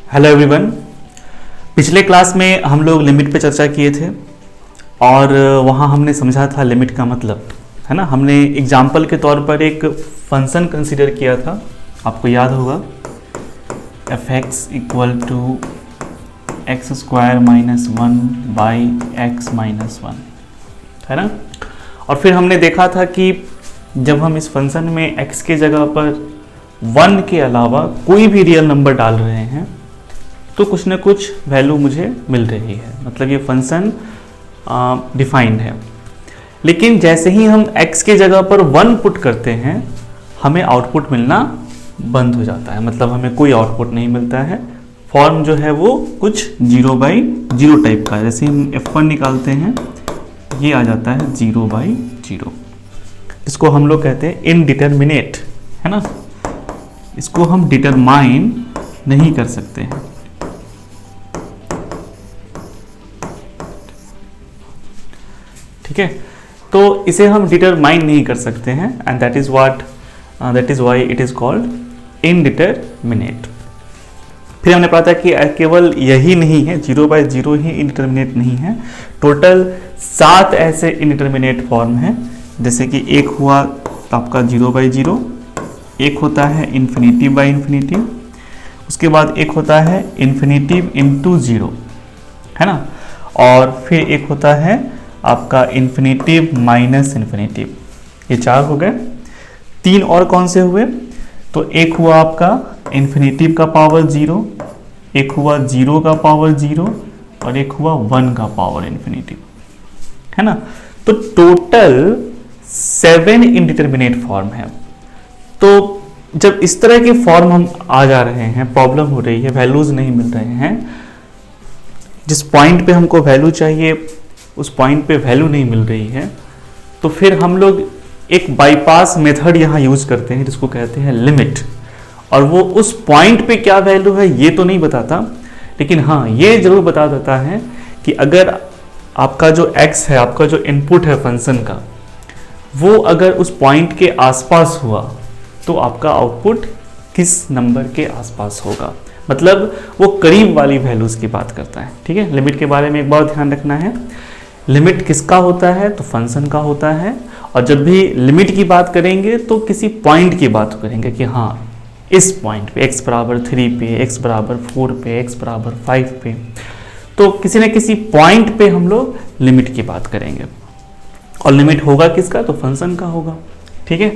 Hello everyone. पिछले class में हम लोग लिमिट पे चर्चा किए थे और वहाँ हमने समझा था लिमिट का मतलब, है ना। हमने एग्जाम्पल के तौर पर एक फंक्शन कंसीडर किया था, आपको याद होगा, f x equal to x square minus one by x minus one, है ना। और फिर हमने देखा था कि जब हम इस फंक्शन में x के जगह पर 1 के अलावा कोई भी रियल नंबर डाल रहे हैं तो कुछ ना कुछ वैल्यू मुझे मिल रही है, मतलब ये फंक्शन डिफाइंड है। लेकिन जैसे ही हम x के जगह पर 1 पुट करते हैं हमें आउटपुट मिलना बंद हो जाता है, मतलब हमें कोई आउटपुट नहीं मिलता है। फॉर्म जो है वो कुछ 0/0 टाइप का है। जैसे हम f1 निकालते हैं ये आ जाता है 0/0। इसको हम लोग कहते हैं इनडिटरमिनेट, है ना। इसको हम डिटरमाइन नहीं कर सकते हैं। ठीक है, तो इसे हम डिटरमाइन नहीं कर सकते हैं and that is why it is called indeterminate. फिर हमने पढ़ा था कि केवल यही नहीं है, 0/0 ही इनडिटरमिनेट नहीं है, टोटल 7 ऐसे इनडिटरमिनेट फॉर्म हैं। जैसे कि एक हुआ आपका 0/0, एक होता है इन्फिनिटिव बाई इन्फिनिटिव, उसके बाद एक होता है इन्फिनिटिव इनटू 0, है ना। और फिर एक होता है आपका इन्फिनिटिव माइनस इन्फिनिटिव। ये 4 हो गए। 3 और कौन से हुए? तो एक हुआ आपका इन्फिनिटिव का पावर 0, एक हुआ 0 का पावर 0 और एक हुआ 1 का पावर इन्फिनिटिव, है ना। तो टोटल 7 इनडिटरमिनेट फॉर्म है। तो जब इस तरह के फॉर्म हम आ जा रहे हैं, प्रॉब्लम हो रही है, वैल्यूज नहीं मिल रहे हैं, जिस पॉइंट पे हमको वैल्यू चाहिए उस पॉइंट पे वैल्यू नहीं मिल रही है, तो फिर हम लोग एक बाईपास मेथड यहाँ यूज करते हैं जिसको कहते हैं लिमिट। और वो उस पॉइंट पे क्या वैल्यू है ये तो नहीं बताता, लेकिन हाँ ये जरूर बता देता है कि अगर आपका जो x है, आपका जो इनपुट है फंक्शन का, वो अगर उस पॉइंट के आसपास हुआ तो आपका आउटपुट किस नंबर के आसपास होगा, मतलब वो करीब वाली वैल्यूज की बात करता है। ठीक है, लिमिट के बारे में एक बात ध्यान रखना है, लिमिट किसका होता है? तो फंक्शन का होता है। और जब भी लिमिट की बात करेंगे तो किसी पॉइंट की बात करेंगे कि हाँ इस पॉइंट पे x बराबर 3 पे, x बराबर 4 पे, x बराबर 5 पे, तो किसी न किसी पॉइंट पे हम लोग लिमिट की बात करेंगे। और लिमिट होगा किसका? तो फंक्शन का होगा। ठीक है,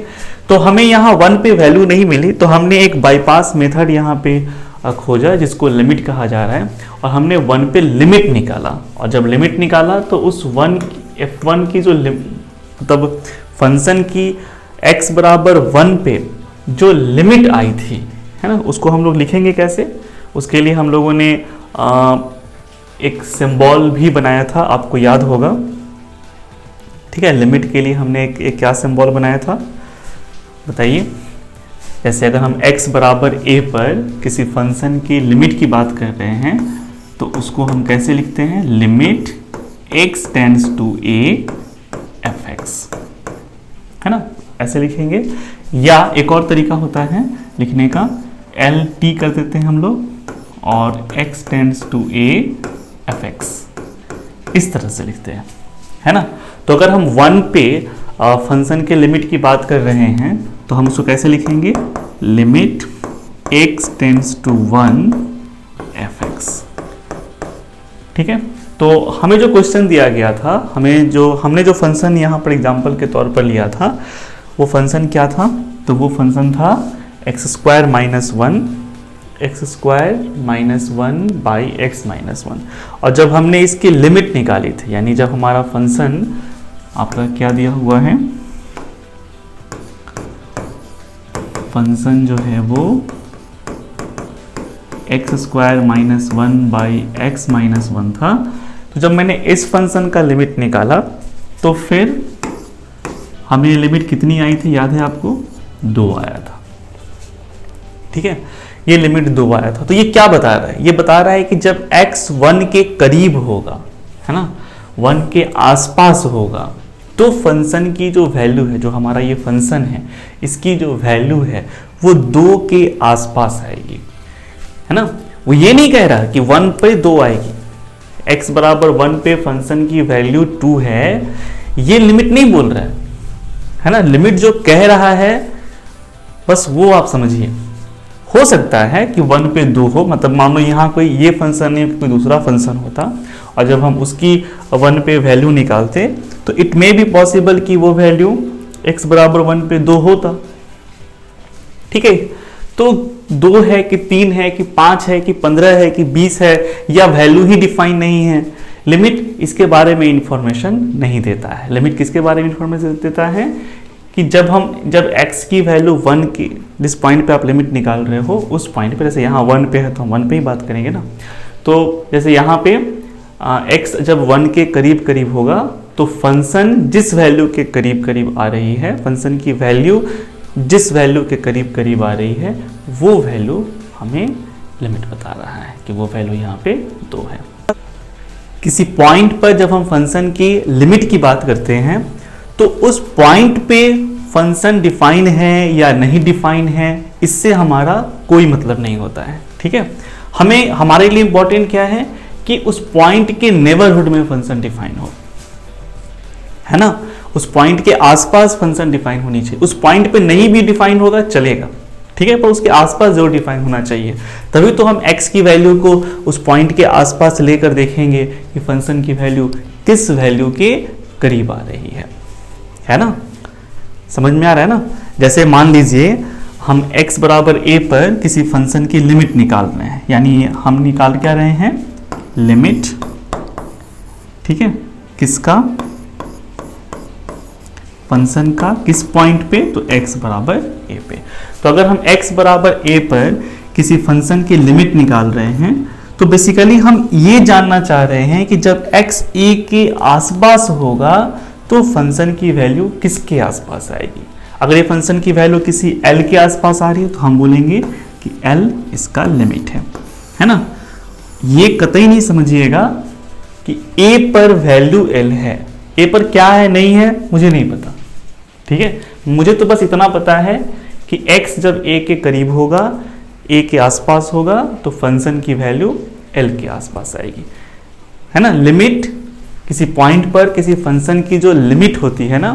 तो हमें यहाँ 1 पे वैल्यू नहीं मिली तो हमने एक बाईपास मेथड यहाँ पे खोजा जिसको लिमिट कहा जा रहा है, और हमने 1 पे लिमिट निकाला। और जब लिमिट निकाला तो उस f1 की जो मतलब फंक्शन की x बराबर 1 पे जो लिमिट आई थी, है ना, उसको हम लोग लिखेंगे कैसे? उसके लिए हम लोगों ने एक सिंबल भी बनाया था, आपको याद होगा। ठीक है, लिमिट के लिए हमने एक क्या सिंबल बनाया था बताइए। जैसे अगर हम x बराबर a पर किसी फंक्शन की लिमिट की बात कर रहे हैं तो उसको हम कैसे लिखते हैं? Limit x tends to a f(x), है ना, ऐसे लिखेंगे। या एक और तरीका होता है लिखने का, LT कर देते हैं हम लोग और x tends to a f(x), इस तरह से लिखते हैं, है ना। तो अगर हम 1 पे फंक्शन के लिमिट की बात कर रहे हैं तो हम उसको कैसे लिखेंगे? Limit x tends to 1 f(x). ठीक है, तो हमें जो क्वेश्चन दिया गया था, हमने जो फंक्शन यहाँ पर एग्जांपल के तौर पर लिया था, वो फंक्शन क्या था? तो वो फंक्शन था x square minus 1 by x minus 1। और जब हमने इसकी लिमिट निकाली थी, यानी जब हमारा फंक्शन आपका क्या दिया हुआ है, फंक्शन जो है वो x square minus 1 by x minus 1 था, तो जब मैंने इस फंक्शन का लिमिट निकाला तो फिर हमें लिमिट कितनी आई थी, याद है आपको? 2 आया था। ठीक है, ये लिमिट 2 आया था। तो ये क्या बता रहा है? ये बता रहा है कि जब x 1 के करीब होगा, है ना, 1 के आसपास होगा, तो फंक्शन की जो वैल्यू है, जो हमारा ये फंक्शन है, इसकी जो वैल्यू है वो 2 के आसपास आएगी, है ना। वो ये नहीं कह रहा कि 1 पे 2 आएगी, x बराबर 1 पे फंक्शन की वैल्यू 2 है, ये लिमिट नहीं बोल रहा है ना। लिमिट जो कह रहा है बस वो आप समझिए। हो सकता है कि 1 पे 2 हो, मतलब मान लो यहाँ कोई ये फंक्शन है, कोई दूसरा फंक्शन होता, और जब हम उसकी 1 पे वैल्यू निकालते तो इट मे बी पॉसिबल कि वो वैल्यू x बराबर 1 पे 2 होता। ठीक है, तो 2 है कि 3 है कि 5 है कि 15 है कि 20 है, या वैल्यू ही डिफाइन नहीं है। लिमिट इसके बारे में इंफॉर्मेशन नहीं देता है। लिमिट किसके बारे में इंफॉर्मेशन देता है कि जब x की वैल्यू 1 की, जिस पॉइंट पे आप लिमिट निकाल रहे हो उस पॉइंट पे, जैसे यहाँ 1 पे है तो हम 1 पे ही बात करेंगे ना। तो जैसे यहाँ पे x जब 1 के करीब करीब होगा तो फंक्शन जिस वैल्यू के करीब करीब आ रही है, फंक्शन की वैल्यू जिस वैल्यू के करीब करीब आ रही है, वो वैल्यू हमें लिमिट बता रहा है कि वो वैल्यू यहाँ पे 2 है। किसी पॉइंट पर जब हम फंक्शन की लिमिट की बात करते हैं तो उस पॉइंट पे फंक्शन डिफाइन है या नहीं डिफाइन है, इससे हमारा कोई मतलब नहीं होता है। ठीक है, हमें, हमारे लिए इंपॉर्टेंट क्या है कि उस पॉइंट के नेबरहुड में फंक्शन डिफाइन हो, है ना। उस पॉइंट के आसपास फंक्शन डिफाइन होनी चाहिए। उस पॉइंट पे नहीं भी डिफाइन होगा चलेगा, ठीक है, पर उसके आसपास जरूर डिफाइन होना चाहिए। तभी तो हम x की वैल्यू को उस पॉइंट के आसपास लेकर देखेंगे कि फंक्शन की वैल्यू किस वैल्यू के करीब आ रही है ना। समझ में आ रहा है ना। जैसे मान लीजिए हम x बराबर a पर किसी फंक्शन की लिमिट निकाल रहे हैं, यानी हम निकाल क्या रहे हैं, लिमिट, ठीक है, किसका, फंक्शन का, किस पॉइंट पे, तो x बराबर a पे। तो अगर हम x बराबर a पर किसी फंक्शन की लिमिट निकाल रहे हैं तो बेसिकली हम ये जानना चाह रहे हैं कि जब x a के आसपास होगा तो फंक्शन की वैल्यू किसके आसपास आएगी। अगर ये फंक्शन की वैल्यू किसी l के आसपास आ रही है तो हम बोलेंगे कि l इसका लिमिट है ना। ये कतई नहीं समझिएगा कि a पर वैल्यू l है, a पर क्या है नहीं है मुझे नहीं पता, ठीक है। मुझे तो बस इतना पता है कि x जब a के करीब होगा, a के आसपास होगा, तो फंक्शन की वैल्यू l के आसपास आएगी, है ना। लिमिट किसी पॉइंट पर किसी फंक्शन की जो लिमिट होती है ना,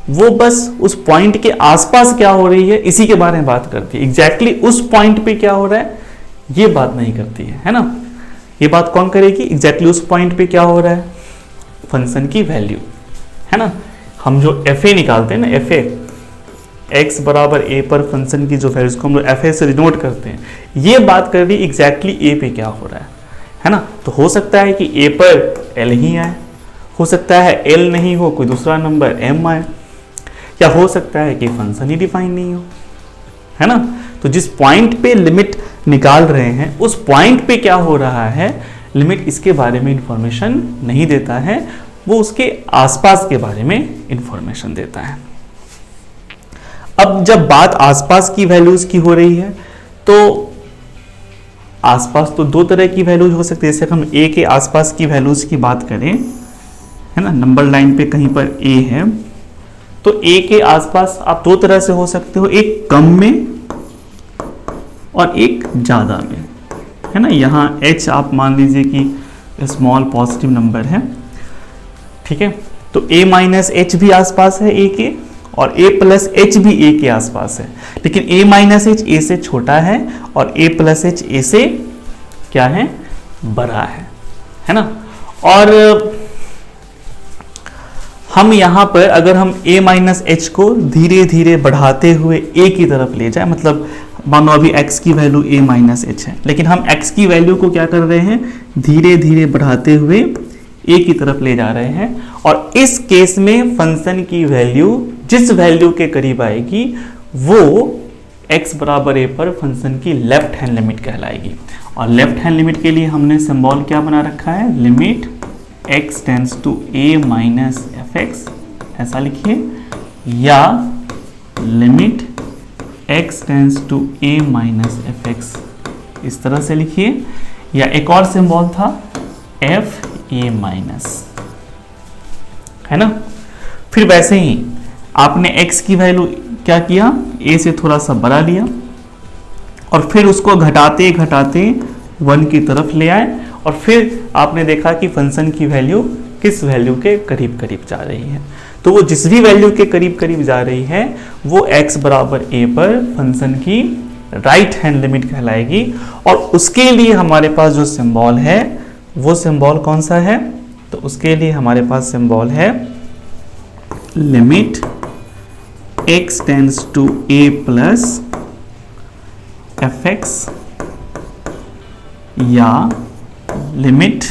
वो बस उस पॉइंट के आसपास क्या हो रही है इसी के बारे में बात करती है। एग्जैक्टली उस पॉइंट पे क्या हो रहा है ये बात नहीं करती है ना। ये बात कौन करेगी, एग्जैक्टली उस पॉइंट पे क्या हो रहा है, फंक्शन की वैल्यू, है ना। हम जो एफ ए निकालते हैं ना, एफ ए, एक्स बराबर ए पर फंक्शन की जो वैल्यू, उसको हम लोग एफ ए से डिनोट करते हैं, ये बात कर रही एग्जैक्टली ए पे क्या हो रहा है ना। तो हो सकता है कि ए पर एल ही आए, हो सकता है एल नहीं हो, कोई दूसरा नंबर एम आए, या हो सकता है कि फंक्शन ही डिफाइन नहीं हो, है ना। तो जिस पॉइंट पे लिमिट निकाल रहे हैं उस पॉइंट पे क्या हो रहा है, लिमिट इसके बारे में इंफॉर्मेशन नहीं देता है, वो उसके आसपास के बारे में इंफॉर्मेशन देता है। अब जब बात आसपास की वैल्यूज की हो रही है तो आसपास तो दो तरह की वैल्यूज हो सकती है। जैसे हम a के आसपास की वैल्यूज की बात करें, है ना, नंबर लाइन पे कहीं पर a है, तो a के आसपास आप दो तरह से हो सकते हो, एक कम में और एक ज्यादा में, है ना। यहाँ h आप मान लीजिए कि स्मॉल पॉजिटिव नंबर है, ठीक है। तो a माइनस एच भी आसपास है a के, और a प्लस एच भी a के आसपास है, लेकिन a माइनस एच a से छोटा है और a प्लस एच a से क्या है, बड़ा है ना। और हम यहाँ पर अगर हम a माइनस एच को धीरे धीरे बढ़ाते हुए a की तरफ ले जाए, मतलब मानो अभी x की वैल्यू a माइनस एच है, लेकिन हम x की वैल्यू को क्या कर रहे हैं, धीरे धीरे बढ़ाते हुए a की तरफ ले जा रहे हैं, और इस केस में फंक्शन की वैल्यू जिस वैल्यू के करीब आएगी वो x बराबर a पर फंक्शन की लेफ्ट हैंड लिमिट कहलाएगी। और लेफ्ट हैंड लिमिट के लिए हमने सिंबल क्या बना रखा है, limit x tends to a minus f x, ऐसा लिखिए, या limit x tends to a minus f x, इस तरह से लिखिए। या एक और सिंबल था f a माइनस, है ना। फिर वैसे ही आपने x की वैल्यू क्या किया, a से थोड़ा सा बड़ा लिया और फिर उसको घटाते घटाते 1 की तरफ ले आए और फिर आपने देखा कि फंक्शन की वैल्यू किस वैल्यू के करीब करीब जा रही है। तो वो जिस भी वैल्यू के करीब करीब जा रही है वो x बराबर a पर फंक्शन की राइट हैंड लिमिट कहलाएगी। और उसके लिए हमारे पास जो सिंबल है वो सिंबल कौन सा है? तो उसके लिए हमारे पास सिंबल है limit x tends to a plus fx या limit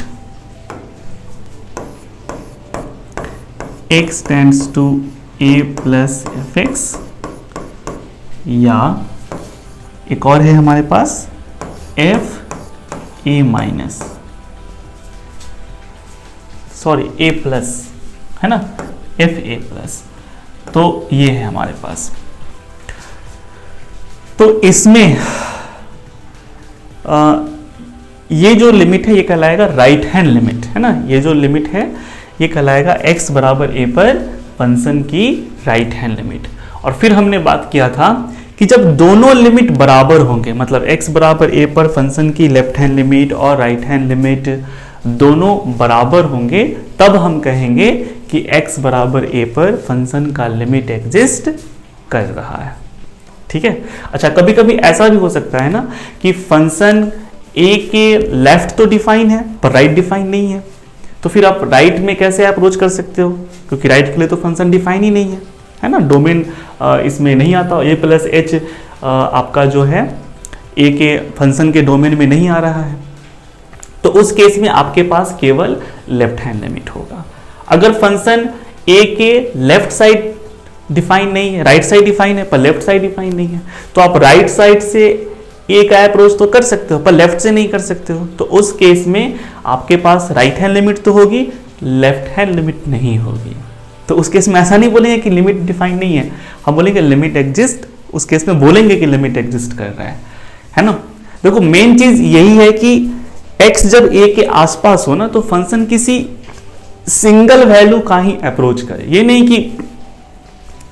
x tends to a plus fx या एक और है हमारे पास f a minus a plus, है ना, f a प्लस। तो ये है हमारे पास। तो इसमें ये जो लिमिट है ये कहलाएगा राइट हैंड लिमिट, है ना। ये जो लिमिट है ये कहलाएगा x बराबर a पर फंक्शन की राइट हैंड लिमिट। और फिर हमने बात किया था कि जब दोनों लिमिट बराबर होंगे, मतलब x बराबर a पर फंक्शन की लेफ्ट हैंड लिमिट और राइट हैंड लिमिट दोनों बराबर होंगे, तब हम कहेंगे कि x बराबर a पर फंक्शन का लिमिट एग्जिस्ट कर रहा है। ठीक है। अच्छा, कभी कभी ऐसा भी हो सकता है ना कि फंक्शन a के लेफ्ट तो डिफाइन है पर राइट डिफाइन नहीं है। तो फिर आप राइट में कैसे अप्रोच कर सकते हो, क्योंकि राइट के लिए तो फंक्शन डिफाइन ही नहीं है ना, डोमेन इसमें नहीं आता। a प्लस h आपका जो है a के फंक्शन के डोमेन में नहीं आ रहा है। तो उस केस में आपके पास केवल लेफ्ट हैंड लिमिट होगा। अगर फंक्शन a के लेफ्ट साइड डिफाइन नहीं है, राइट साइड डिफाइन है पर लेफ्ट साइड डिफाइन नहीं है, तो आप राइट साइड से a का अप्रोच तो कर सकते हो पर लेफ्ट से नहीं कर सकते हो। तो उस केस में आपके पास राइट हैंड लिमिट तो होगी, लेफ्ट हैंड लिमिट नहीं होगी। तो उस केस में ऐसा नहीं बोलेंगे कि लिमिट डिफाइन नहीं है, हम बोलेंगे लिमिट एग्जिस्ट। उस केस में बोलेंगे कि लिमिट एग्जिस्ट कर रहा है ना। देखो मेन चीज यही है कि x जब a के आसपास हो ना तो फंक्शन किसी सिंगल वैल्यू का ही अप्रोच करे, ये नहीं कि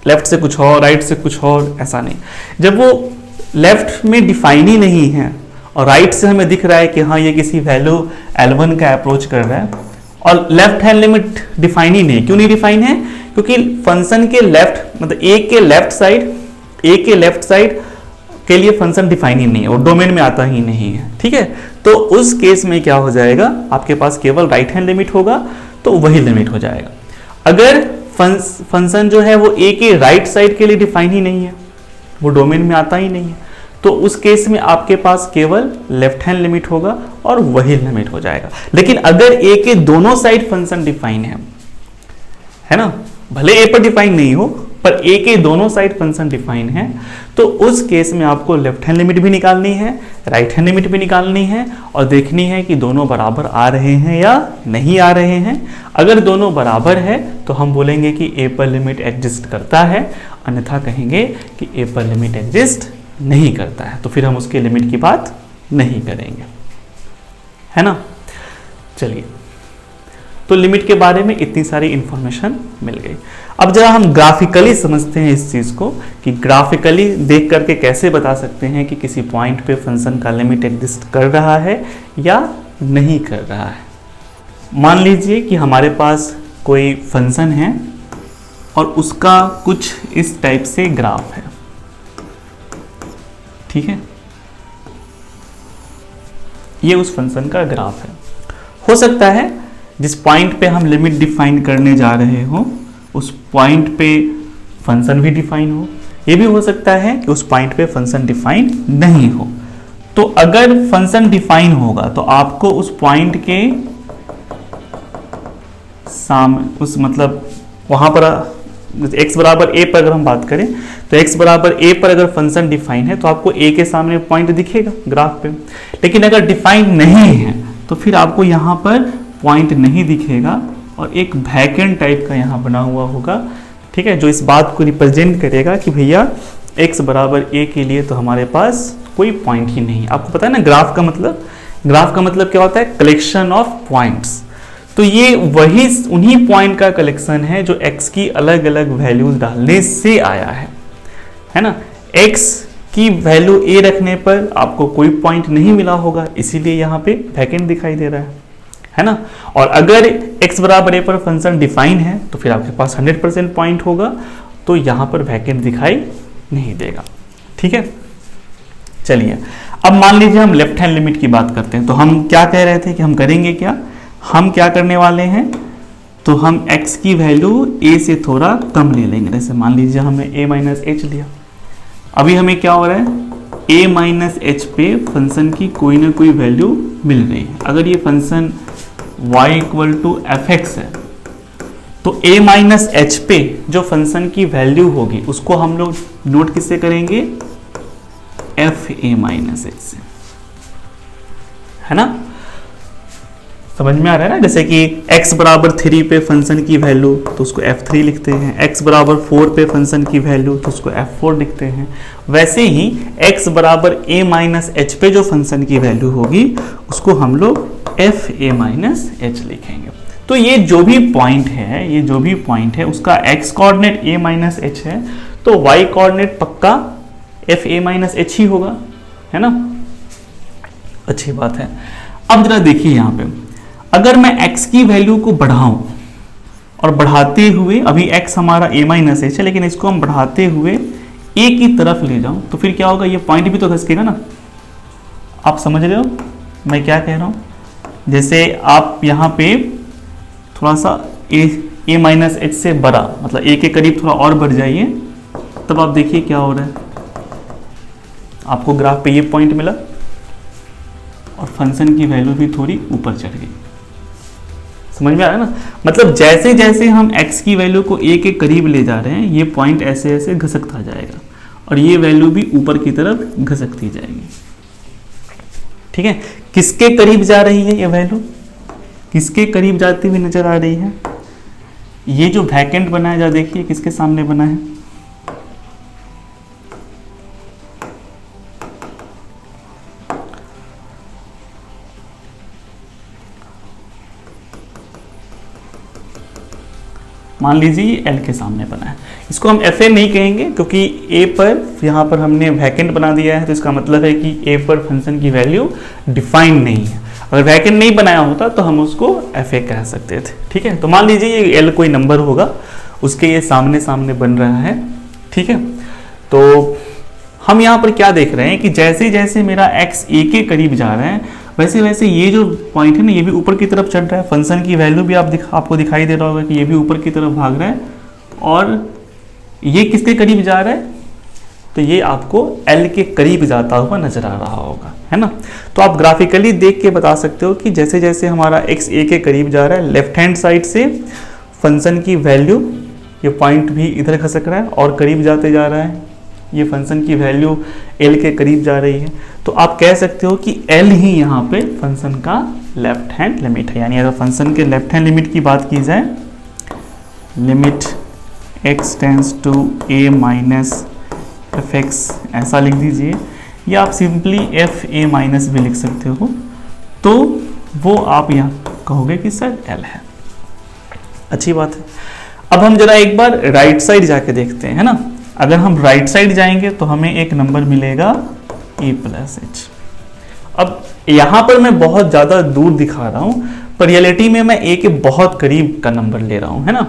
लेफ्ट से कुछ और राइट से कुछ और, ऐसा नहीं। जब वो लेफ्ट में डिफाइन ही नहीं है और राइट से हमें दिख रहा है कि हाँ ये किसी वैल्यू L1 का अप्रोच कर रहा है और लेफ्ट हैंड लिमिट डिफाइन ही नहीं। क्यों नहीं डिफाइन है? क्योंकि फंक्शन के लेफ्ट मतलब a के लेफ्ट साइड के लिए फंक्शन डिफाइन ही नहीं है और डोमेन में आता ही नहीं है। ठीक है। तो उस केस में क्या हो जाएगा, आपके पास केवल राइट हैंड लिमिट होगा, तो वही लिमिट हो जाएगा। अगर फंक्शन जो है वो a के राइट साइड के लिए डिफाइन ही नहीं है, वो डोमेन में आता ही नहीं है, तो उस केस में आपके पास केवल लेफ्ट हैंड लिमिट होगा और वही लिमिट हो जाएगा। लेकिन अगर a के दोनों साइड फंक्शन डिफाइन है ना, भले a पर डिफाइन नहीं हो पर a के दोनों साइड फंक्शन डिफाइन है, तो उस केस में आपको लेफ्ट हैंड लिमिट भी निकालनी है, राइट हैंड लिमिट भी निकालनी है और देखनी है कि दोनों बराबर आ रहे हैं या नहीं आ रहे हैं। अगर दोनों बराबर है तो हम बोलेंगे कि a पर लिमिट एग्जिस्ट करता है, अन्यथा कहेंगे कि a पर लिमिट एग्जिस्ट नहीं करता है, तो फिर हम उसके लिमिट की बात नहीं करेंगे, है ना। चलिए, तो लिमिट के बारे में इतनी सारी इंफॉर्मेशन मिल गई। अब जरा हम ग्राफिकली समझते हैं इस चीज को कि ग्राफिकली देख करके कैसे बता सकते हैं कि किसी पॉइंट पे फंक्शन का लिमिट एग्जिस्ट कर रहा है या नहीं कर रहा है। मान लीजिए कि हमारे पास कोई फंक्शन है और उसका कुछ इस टाइप से ग्राफ है। ठीक है, ये उस फंक्शन का ग्राफ है। हो सकता है जिस पॉइंट पे हम लिमिट डिफाइन करने जा रहे हो उस पॉइंट पे फंक्शन भी डिफाइन हो, ये भी हो सकता है कि उस पॉइंट पे फंक्शन डिफाइन नहीं हो। तो अगर फंक्शन डिफाइन होगा तो आपको उस पॉइंट के सामने उस मतलब वहां पर x बराबर a पर अगर हम बात करें तो x बराबर a पर अगर फंक्शन डिफाइन है तो आपको a के सामने पॉइंट दिखेगा ग्राफ पे। लेकिन अगर डिफाइन नहीं है तो फिर आपको यहाँ पर पॉइंट नहीं दिखेगा और एक वैकेंट टाइप का यहाँ बना हुआ होगा। ठीक है, जो इस बात को रिप्रेजेंट करेगा कि भैया x बराबर a के लिए तो हमारे पास कोई पॉइंट ही नहीं। आपको पता है ना ग्राफ का मतलब क्या होता है? Collection of points. तो ये वही उन्हीं पॉइंट का कलेक्शन है जो x की अलग अलग वैल्यूज डालने से आया है ना। x की वैल्यू ए रखने पर आपको कोई पॉइंट नहीं मिला होगा, इसीलिए यहाँ पे वैकेंट दिखाई दे रहा है ना। और अगर x बराबर a पर फंक्शन डिफाइन है तो फिर आपके पास 100% पॉइंट होगा, तो यहाँ पर वैकेंट दिखाई नहीं देगा। ठीक है, चलिए अब मान लीजिए हम लेफ्ट हैंड लिमिट की बात करते हैं। तो हम क्या कह रहे थे कि हम करेंगे क्या, हम क्या करने वाले हैं, तो हम x की वैल्यू a से थोड़ा कम ले लेंगे। जैसे मान लीजिए हमने a माइनस एच लिया, अभी हमें क्या हो रहा है, a माइनस एच पे फंक्शन की कोई ना कोई वैल्यू मिल रही है। अगर ये function y equal to f x है तो a माइनस एच पे जो फंक्शन की वैल्यू होगी उसको हम लोग नोट किससे करेंगे, एफ ए माइनस एच से, है ना। समझ में आ रहा है ना। जैसे कि x बराबर 3 पे फंक्शन की वैल्यू तो उसको f3 लिखते हैं, x बराबर 4 पे फंक्शन की वैल्यू तो उसको f4 लिखते हैं। वैसे ही x बराबर a माइनस एच पे जो फंक्शन की वैल्यू होगी उसको हम लोग f a माइनस एच लिखेंगे। तो ये जो भी पॉइंट है, ये जो भी पॉइंट है उसका x coordinate a minus H है, तो y कोऑर्डिनेट पक्का f a माइनस एच ही होगा, है ना। अच्छी बात है। अब जरा देखिए यहाँ पे, अगर मैं x की वैल्यू को बढ़ाऊं और बढ़ाते हुए, अभी x हमारा a माइनस एच है लेकिन इसको हम बढ़ाते हुए a की तरफ ले जाऊं तो फिर क्या होगा, ये पॉइंट भी तो खसकेगा ना। आप समझ रहे हो मैं क्या कह रहा हूं। जैसे आप यहाँ पे थोड़ा सा a माइनस एच से बड़ा, मतलब a के करीब थोड़ा और बढ़ जाइए, तब आप देखिए क्या हो रहा है, आपको ग्राफ पे ये पॉइंट मिला और फंक्शन की वैल्यू भी थोड़ी ऊपर चढ़ गई। समझ में आ रहा है ना। मतलब जैसे जैसे हम x की वैल्यू को a के करीब ले जा रहे हैं ये पॉइंट ऐसे ऐसे घसकता जाएगा और ये वैल्यू भी ऊपर की तरफ घसकती जाएगी। ठीक है, किसके करीब जा रही है ये वैल्यू, किसके करीब जाती हुई नजर आ रही है, ये जो वैकेंट बना है, जरा देखिए किसके सामने बना है, मान लीजिए ये L के सामने बना है। इसको हम FA नहीं कहेंगे क्योंकि A पर यहाँ पर हमने वैकेंट बना दिया है, तो इसका मतलब है कि A पर फंक्शन की वैल्यू डिफाइन नहीं है। अगर वैकेंट नहीं बनाया होता तो हम उसको FA कह सकते थे। ठीक है, तो मान लीजिए ये L कोई नंबर होगा, उसके ये सामने सामने बन रहा है। ठीक है, तो हम यहाँ पर क्या देख रहे हैं कि जैसे जैसे मेरा x a के करीब जा रहा है वैसे वैसे ये जो पॉइंट है ना ये भी ऊपर की तरफ चढ़ रहा है। फंक्शन की वैल्यू भी आपको दिखाई दे रहा होगा कि ये भी ऊपर की तरफ भाग रहा है और ये किसके करीब जा रहा है, तो ये आपको L के करीब जाता हुआ नजर आ रहा होगा, है ना। तो आप ग्राफिकली देख के बता सकते हो कि जैसे जैसे हमारा x a के करीब जा रहा है लेफ्ट हैंड साइड से फंक्शन की वैल्यू, ये पॉइंट भी इधर खसक रहा है और करीब जाते जा रहा है, ये फंक्शन की वैल्यू L के करीब जा रही है। तो आप कह सकते हो कि L ही यहाँ पे फंक्शन का लेफ्ट हैंड लिमिट है। यानी अगर फंक्शन के लेफ्ट हैंड लिमिट की बात की जाए, limit x tends to a minus f x, ऐसा लिख दीजिए, या आप सिंपली एफ ए माइनस भी लिख सकते हो, तो वो आप यहाँ कहोगे कि सर L है। अच्छी बात है। अब हम जरा एक बार राइट साइड जाके देखते हैं, है ना। अगर हम राइट साइड जाएंगे तो हमें एक नंबर मिलेगा a प्लस एच। अब यहाँ पर मैं बहुत ज़्यादा दूर दिखा रहा हूँ पर रियलिटी में मैं a के बहुत करीब का नंबर ले रहा हूँ, है ना।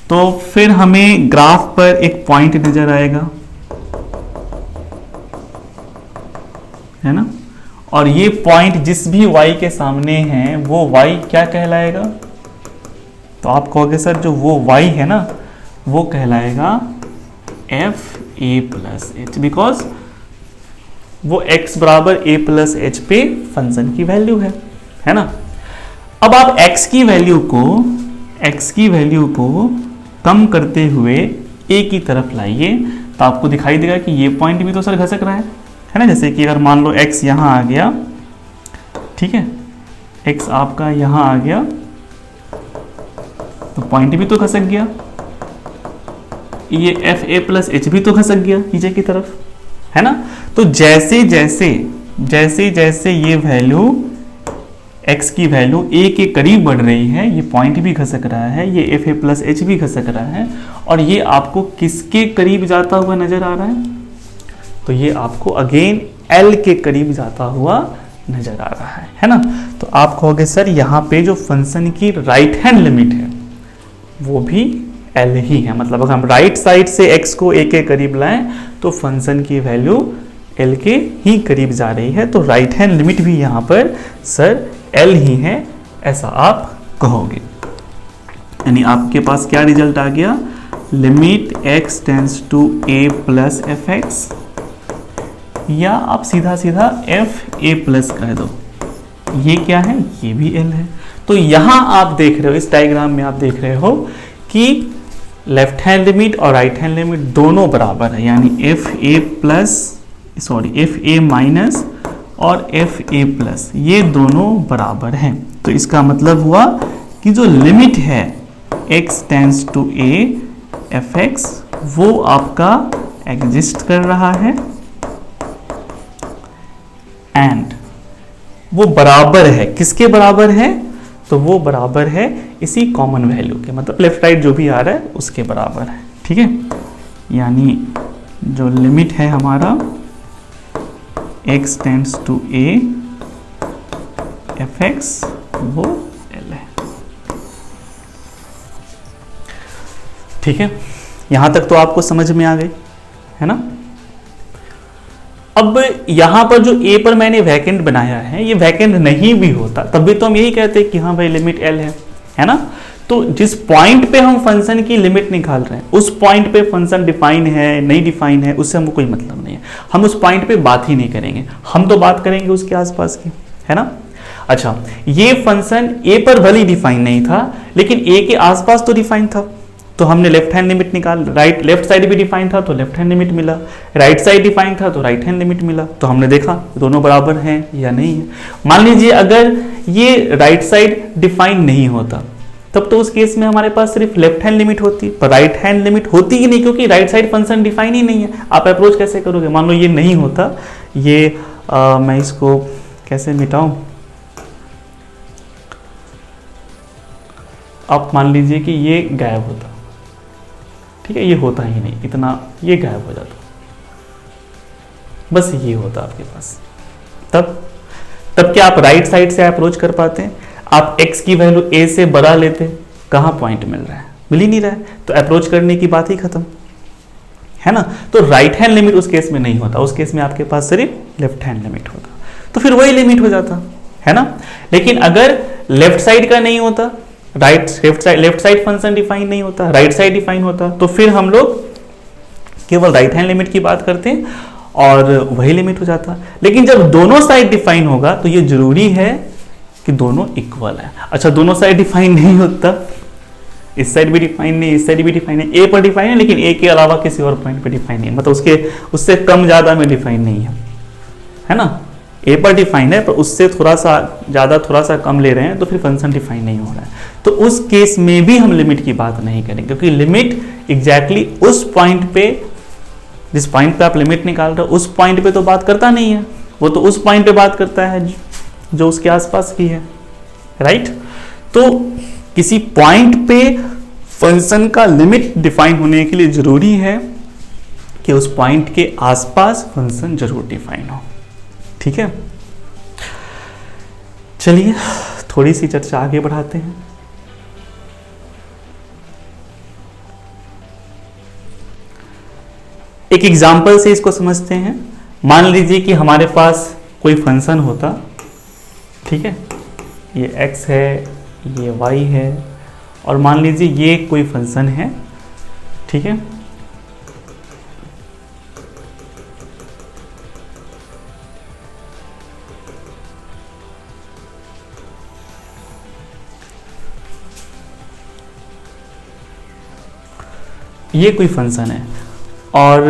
तो फिर हमें ग्राफ पर एक पॉइंट नजर आएगा, है ना, और ये पॉइंट जिस भी y के सामने है वो y क्या कहलाएगा, तो आप कहोगे सर जो वो y है ना वो कहलाएगा F A plus H, because वो x बराबर a प्लस एच पे फंक्शन की वैल्यू है ना। अब आप x की वैल्यू को कम करते हुए a की तरफ लाइए तो आपको दिखाई देगा कि ये पॉइंट भी तो सर घसक रहा है ना। जैसे कि अगर मान लो x यहाँ आ गया, ठीक है, x आपका यहाँ आ गया तो पॉइंट भी तो खसक गया, ये एफ ए प्लस एच भी तो खसक गया नीचे की तरफ, है ना। तो जैसे जैसे ये वैल्यू x की वैल्यू a के करीब बढ़ रही है, ये पॉइंट भी खसक रहा है, ये एफ ए प्लस एच भी खसक रहा है, और ये आपको किसके करीब जाता हुआ नजर आ रहा है, तो ये आपको अगेन एल के करीब जाता हुआ नजर आ रहा है ना। तो आप कहोगे सर यहाँ पे जो फंक्शन की राइट हैंड लिमिट है वो भी एल ही है, मतलब अगर हम राइट साइड से x को a के करीब लाएं तो फंक्शन की वैल्यू l के ही करीब जा रही है, तो राइट हैंड लिमिट भी यहाँ पर सर l ही है, ऐसा आप कहोगे। यानी आपके पास क्या रिजल्ट आ गया, limit x tends to a plus f x, या आप सीधा सीधा एफ ए प्लस कह दो, ये क्या है, ये भी l है। तो यहां आप देख रहे हो, इस डायग्राम में आप देख रहे हो कि लेफ्ट हैंड लिमिट और राइट हैंड लिमिट दोनों बराबर है, यानी F A plus F A minus और एफ ए प्लस ये दोनों बराबर हैं। तो इसका मतलब हुआ कि जो लिमिट है x tends to a f x वो आपका एग्जिस्ट कर रहा है एंड वो बराबर है, किसके बराबर है, तो वो बराबर है इसी कॉमन वैल्यू के, मतलब लेफ्ट राइट जो भी आ रहा है उसके बराबर है। ठीक है, यानी जो लिमिट है हमारा x tends to a f x वो l है। ठीक है, यहां तक तो आपको समझ में आ गई है ना। अब यहां पर जो a पर मैंने वैकेंट बनाया है, ये वैकेंट नहीं भी होता तब भी तो हम यही कहते हैं कि हाँ भाई लिमिट l है ना। तो जिस पॉइंट पे हम फंक्शन की लिमिट निकाल रहे हैं उस पॉइंट पे फंक्शन डिफाइन है नहीं डिफाइन है उससे हमको कोई मतलब नहीं है, हम उस पॉइंट पे बात ही नहीं करेंगे, हम तो बात करेंगे उसके आसपास की, है ना। अच्छा, ये फंक्शन a पर भले डिफाइन नहीं था लेकिन a के आसपास तो डिफाइन था, तो हमने लेफ्ट हैंड लिमिट निकाल, लेफ्ट साइड भी डिफाइन था तो लेफ्ट हैंड लिमिट मिला, राइट साइड डिफाइन था तो राइट हैंड लिमिट मिला, तो हमने देखा दोनों बराबर हैं या नहीं है। मान लीजिए अगर ये राइट साइड डिफाइन नहीं होता तब तो उस केस में हमारे पास सिर्फ लेफ्ट हैंड लिमिट होती, पर राइट हैंड लिमिट होती ही नहीं क्योंकि राइट साइड फंक्शन डिफाइन ही नहीं है। आप अप्रोच कैसे करोगे, मान लो ये नहीं होता, ये मैं इसको कैसे मिटाऊं, आप मान लीजिए कि ये गायब होता, ठीक है, ये होता ही नहीं, इतना ये गायब हो जाता, बस ये होता आपके पास, तब क्या आप राइट साइड से अप्रोच कर पाते हैं, आप x की वैल्यू a से बड़ा लेते, कहाँ पॉइंट मिल रहा है, मिल ही नहीं रहा है, तो अप्रोच करने की बात ही खत्म, है ना। तो राइट हैंड लिमिट उस केस में नहीं होता, उस केस में आपके पास सिर्फ लेफ्ट हैंड लिमिट होता, तो फिर वही लिमिट हो जाता, है ना। लेकिन अगर लेफ्ट साइड का नहीं होता, लेफ्ट साइड फंक्शन डिफाइन नहीं होता, राइट साइड डिफाइन होता, तो फिर हम लोग केवल राइट हैंड लिमिट की बात करते हैं और वही लिमिट हो जाता। लेकिन जब दोनों साइड डिफाइन होगा तो ये जरूरी है कि दोनों इक्वल है। अच्छा, दोनों साइड डिफाइन नहीं होता, इस साइड भी डिफाइन नहीं, इस साइड भी डिफाइन है, ए पर डिफाइन है लेकिन ए के अलावा किसी और पॉइंट पे डिफाइन नहीं है, मतलब उससे कम ज्यादा में डिफाइन नहीं है ना। ए पर डिफाइन है पर उससे थोड़ा सा ज्यादा थोड़ा सा कम ले रहे हैं तो फिर फंक्शन डिफाइन नहीं हो रहा है, तो उस केस में भी हम लिमिट की बात नहीं करेंगे क्योंकि लिमिट एग्जैक्टली उस पॉइंट पे, जिस पॉइंट पे आप लिमिट निकाल रहे हो उस पॉइंट पे तो बात करता नहीं है, वो तो उस पॉइंट पे बात करता है जो उसके आसपास की है, राइट। तो किसी पॉइंट पे फंक्शन का लिमिट डिफाइन होने के लिए जरूरी है कि उस पॉइंट के आसपास फंक्शन जरूर डिफाइन हो, ठीक है। चलिए थोड़ी सी चर्चा आगे बढ़ाते हैं। एक एग्जाम्पल से इसको समझते हैं। मान लीजिए कि हमारे पास कोई फंक्शन होता, ठीक है, ये x है, ये y है, और मान लीजिए ये कोई फंक्शन है, ठीक है। ये कोई फंक्शन है और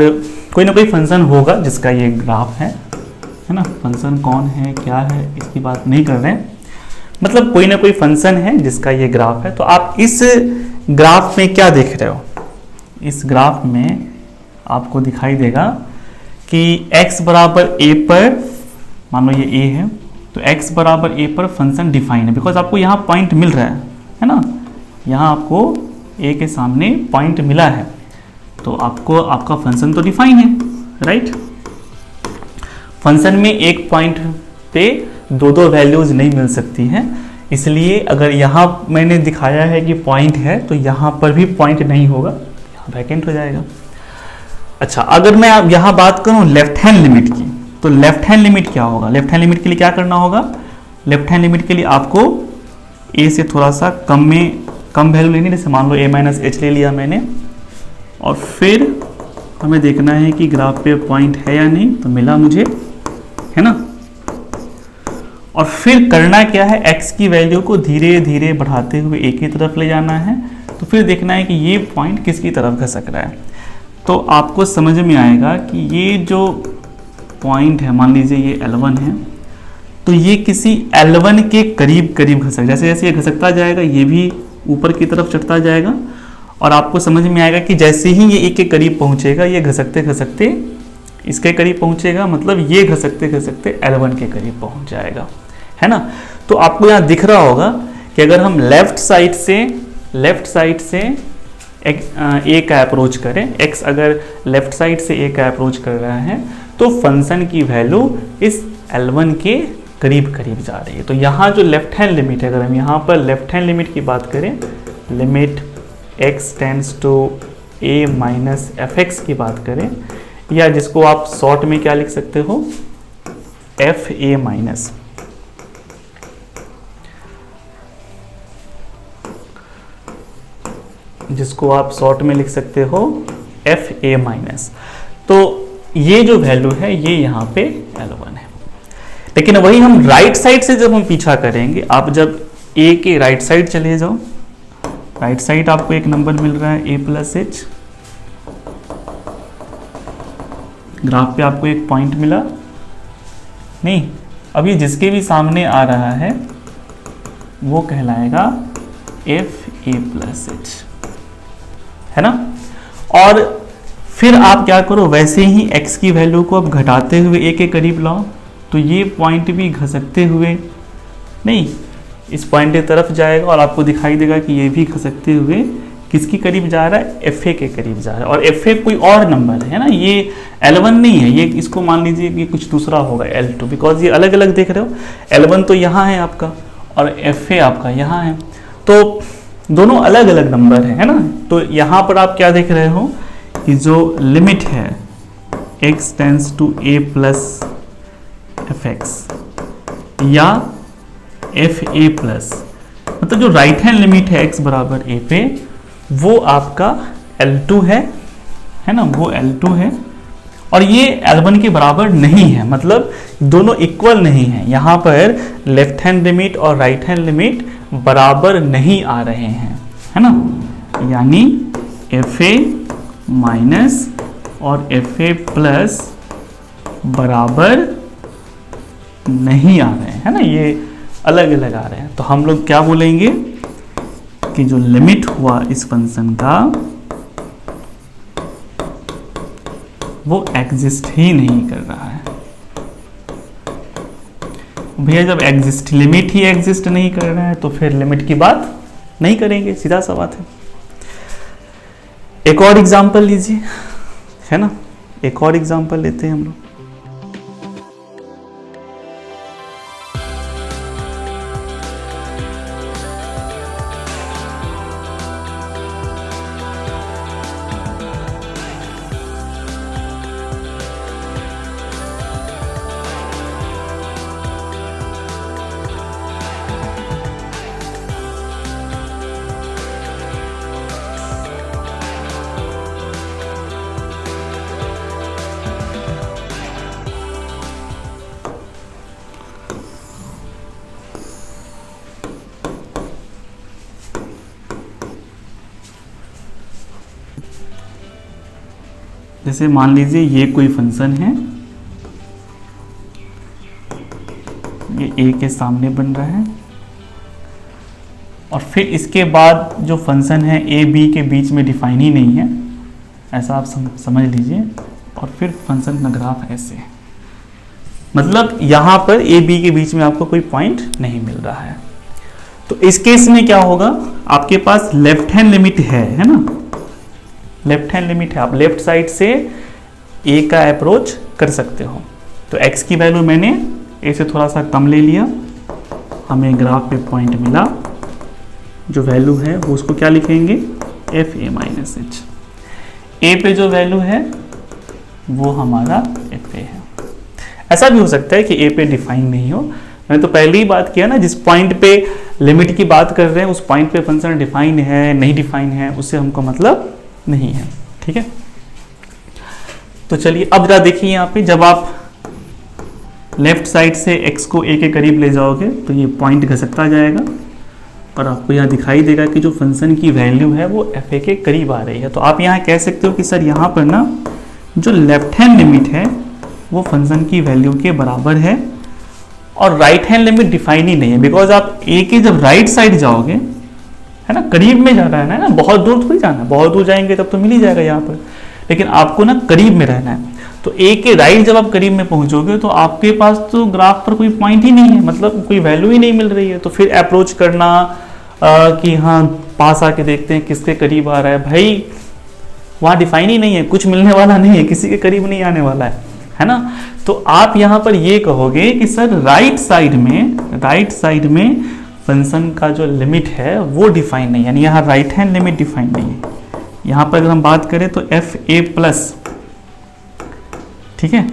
कोई ना कोई फंक्शन होगा जिसका ये ग्राफ है ना। फंक्शन कौन है क्या है इसकी बात नहीं कर रहे हैं, मतलब कोई ना कोई फंक्शन है जिसका ये ग्राफ है। तो आप इस ग्राफ में क्या देख रहे हो, इस ग्राफ में आपको दिखाई देगा कि x बराबर a पर, मान लो ये a है, तो x बराबर a पर फंक्शन डिफाइन है, बिकॉज आपको यहाँ पॉइंट मिल रहा है ना, यहाँ आपको a के सामने पॉइंट मिला है, तो आपको आपका फंक्शन तो डिफाइन है, राइट। फंक्शन में एक पॉइंट पे दो वैल्यूज नहीं मिल सकती हैं, इसलिए अगर यहाँ मैंने दिखाया है कि पॉइंट है तो यहाँ पर भी पॉइंट नहीं होगा, यहाँ वैकेंट हो जाएगा। अच्छा, अगर मैं अब यहाँ बात करूँ लेफ्ट हैंड लिमिट की, तो लेफ्ट हैंड लिमिट क्या होगा? लेफ्ट हैंड लिमिट के लिए क्या करना होगा? लेफ्ट हैंड लिमिट के लिए आपको a से थोड़ा सा कम वैल्यू लेनी, जैसे मान लो a माइनस एच ले लिया मैंने, और फिर हमें देखना है कि ग्राफ पे पॉइंट है या नहीं, तो मिला मुझे, है ना। और फिर करना क्या है, x की वैल्यू को धीरे धीरे बढ़ाते हुए a की तरफ ले जाना है, तो फिर देखना है कि ये पॉइंट किसकी तरफ खसक रहा है। तो आपको समझ में आएगा कि ये जो पॉइंट है, मान लीजिए ये L1 है, तो ये किसी L1 के करीब करीब खसक, जैसे जैसे ये खसकता जाएगा ये भी ऊपर की तरफ चढ़ता जाएगा, और आपको समझ में आएगा कि जैसे ही ये एक के करीब पहुंचेगा ये घसकते घसकते इसके करीब पहुंचेगा, मतलब ये घसकते घसकते L1 के करीब पहुंच जाएगा, है ना। तो आपको यहाँ दिख रहा होगा कि अगर हम लेफ्ट साइड से ए का अप्रोच करें, x अगर लेफ्ट साइड से ए का अप्रोच कर रहा है तो फंक्शन की वैल्यू इस L1 के करीब करीब जा रही है। तो यहाँ जो लेफ्ट हैंड लिमिट है, अगर हम यहाँ पर लेफ्ट हैंड लिमिट की बात करें, limit x tends to a minus fx की बात करें, या जिसको आप शॉर्ट में क्या लिख सकते हो, fa माइनस, जिसको आप शॉर्ट में लिख सकते हो fa माइनस, तो ये जो वैल्यू है ये यहाँ पे L1 है। लेकिन वही हम राइट साइड से जब हम पीछा करेंगे, आप जब a के राइट साइड चले जाओ, राइट साइड आपको एक नंबर मिल रहा है a प्लस एच, ग्राफ पे आपको एक पॉइंट मिला नहीं, अभी जिसके भी सामने आ रहा है वो कहलाएगा fa प्लस एच, है ना। और फिर आप क्या करो, वैसे ही x की वैल्यू को अब घटाते हुए a के करीब लाओ, तो ये पॉइंट भी घसकते हुए नहीं इस पॉइंट की तरफ जाएगा, और आपको दिखाई देगा कि ये भी घसकते हुए किसके करीब जा रहा है, fa के करीब जा रहा है। और fa कोई और नंबर है ना, ये L1 नहीं है, ये इसको मान लीजिए कि कुछ दूसरा होगा L2, बिकॉज ये अलग अलग देख रहे हो, L1 तो यहाँ है आपका और fa आपका यहाँ है, तो दोनों अलग अलग नंबर है ना। तो यहाँ पर आप क्या देख रहे हो कि जो लिमिट है x tends to a plus fx या fa प्लस, मतलब जो राइट हैंड लिमिट है x बराबर a पे, वो आपका L2 है ना, वो L2 है, और ये L1 के बराबर नहीं है, मतलब दोनों इक्वल नहीं है। यहाँ पर लेफ्ट हैंड लिमिट और राइट हैंड लिमिट बराबर नहीं आ रहे हैं, है ना, यानी fa माइनस और fa प्लस बराबर नहीं आ रहे हैं, है ना, ये अलग अलग आ रहे हैं। तो हम लोग क्या बोलेंगे कि जो लिमिट हुआ इस फंक्शन का वो एग्जिस्ट ही नहीं कर रहा है। भैया जब लिमिट ही एग्जिस्ट नहीं कर रहा है तो फिर लिमिट की बात नहीं करेंगे, सीधा सा बात है। एक और एग्जांपल लीजिए, है ना, एक और एग्जांपल लेते हैं हम लोग। जैसे मान लीजिए ये कोई फंक्शन है, ये a के सामने बन रहा है, और फिर इसके बाद जो फंक्शन है a b के बीच में डिफाइन ही नहीं है, ऐसा आप समझ लीजिए, और फिर फंक्शन का ग्राफ ऐसे है, मतलब यहाँ पर a b के बीच में आपको कोई पॉइंट नहीं मिल रहा है। तो इस केस में क्या होगा, आपके पास लेफ्ट हैंड लिमिट है ना, लेफ्ट हैंड लिमिट है, आप लेफ्ट साइड से a का अप्रोच कर सकते हो, तो x की वैल्यू मैंने a से थोड़ा सा कम ले लिया, हमें ग्राफ पे पॉइंट मिला, जो वैल्यू है वो उसको क्या लिखेंगे, एफ ए माइनस एच। ए पे जो वैल्यू है वो हमारा एफ ए है। ऐसा भी हो सकता है कि ए पे डिफाइन नहीं हो, मैंने तो पहले ही बात किया ना, जिस पॉइंट पे लिमिट की बात कर रहे हैं उस पॉइंट पे फंक्शन डिफाइन है नहीं डिफाइन है उससे हमको मतलब नहीं है। ठीक है, तो चलिए अब जरा देखिए यहाँ पे, जब आप लेफ्ट साइड से x को a के करीब ले जाओगे तो ये पॉइंट घसकता जाएगा और आपको यहाँ दिखाई देगा कि जो फंक्शन की वैल्यू है वो एफ ए के करीब आ रही है। तो आप यहाँ कह सकते हो कि सर यहाँ पर ना जो लेफ्ट हैंड लिमिट है वो फंक्शन की वैल्यू के बराबर है और राइट हैंड लिमिट डिफाइन ही नहीं है, बिकॉज आप a के जब राइट साइड जाओगे, है ना, करीब में जाना है ना, बहुत दूर थोड़ी जाना है, बहुत दूर जाएंगे तब तो मिल ही जाएगा यहाँ पर, लेकिन आपको ना करीब में रहना है। तो a के राइट जब आप करीब में पहुंचोगे तो आपके पास तो ग्राफ पर कोई पॉइंट ही नहीं है, मतलब कोई वैल्यू ही नहीं मिल रही है। तो फिर अप्रोच करना कि हाँ पास आके देखते हैं किसके करीब आ रहा है, भाई वहाँ डिफाइन ही नहीं है, कुछ मिलने वाला नहीं है, किसी के करीब नहीं आने वाला है ना। तो आप यहाँ पर ये कहोगे कि सर राइट साइड में फंक्शन का जो लिमिट है वो डिफाइन नहीं है, यानी यहाँ राइट हैंड लिमिट डिफाइन नहीं है। यहाँ पर अगर हम बात करें तो एफ ए प्लस, ठीक है,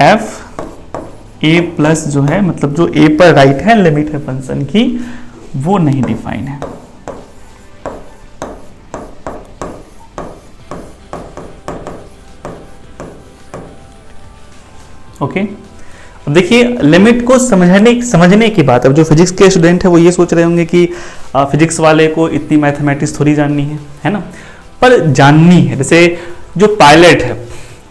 एफ ए प्लस जो है मतलब जो ए पर राइट हैंड लिमिट है फंक्शन की वो नहीं डिफाइन है। ओके, अब देखिए लिमिट को समझने की बात, अब जो फिजिक्स के स्टूडेंट है वो ये सोच रहे होंगे कि फिजिक्स वाले को इतनी मैथमेटिक्स थोड़ी जाननी है ना, पर जाननी है। जैसे जो पायलट है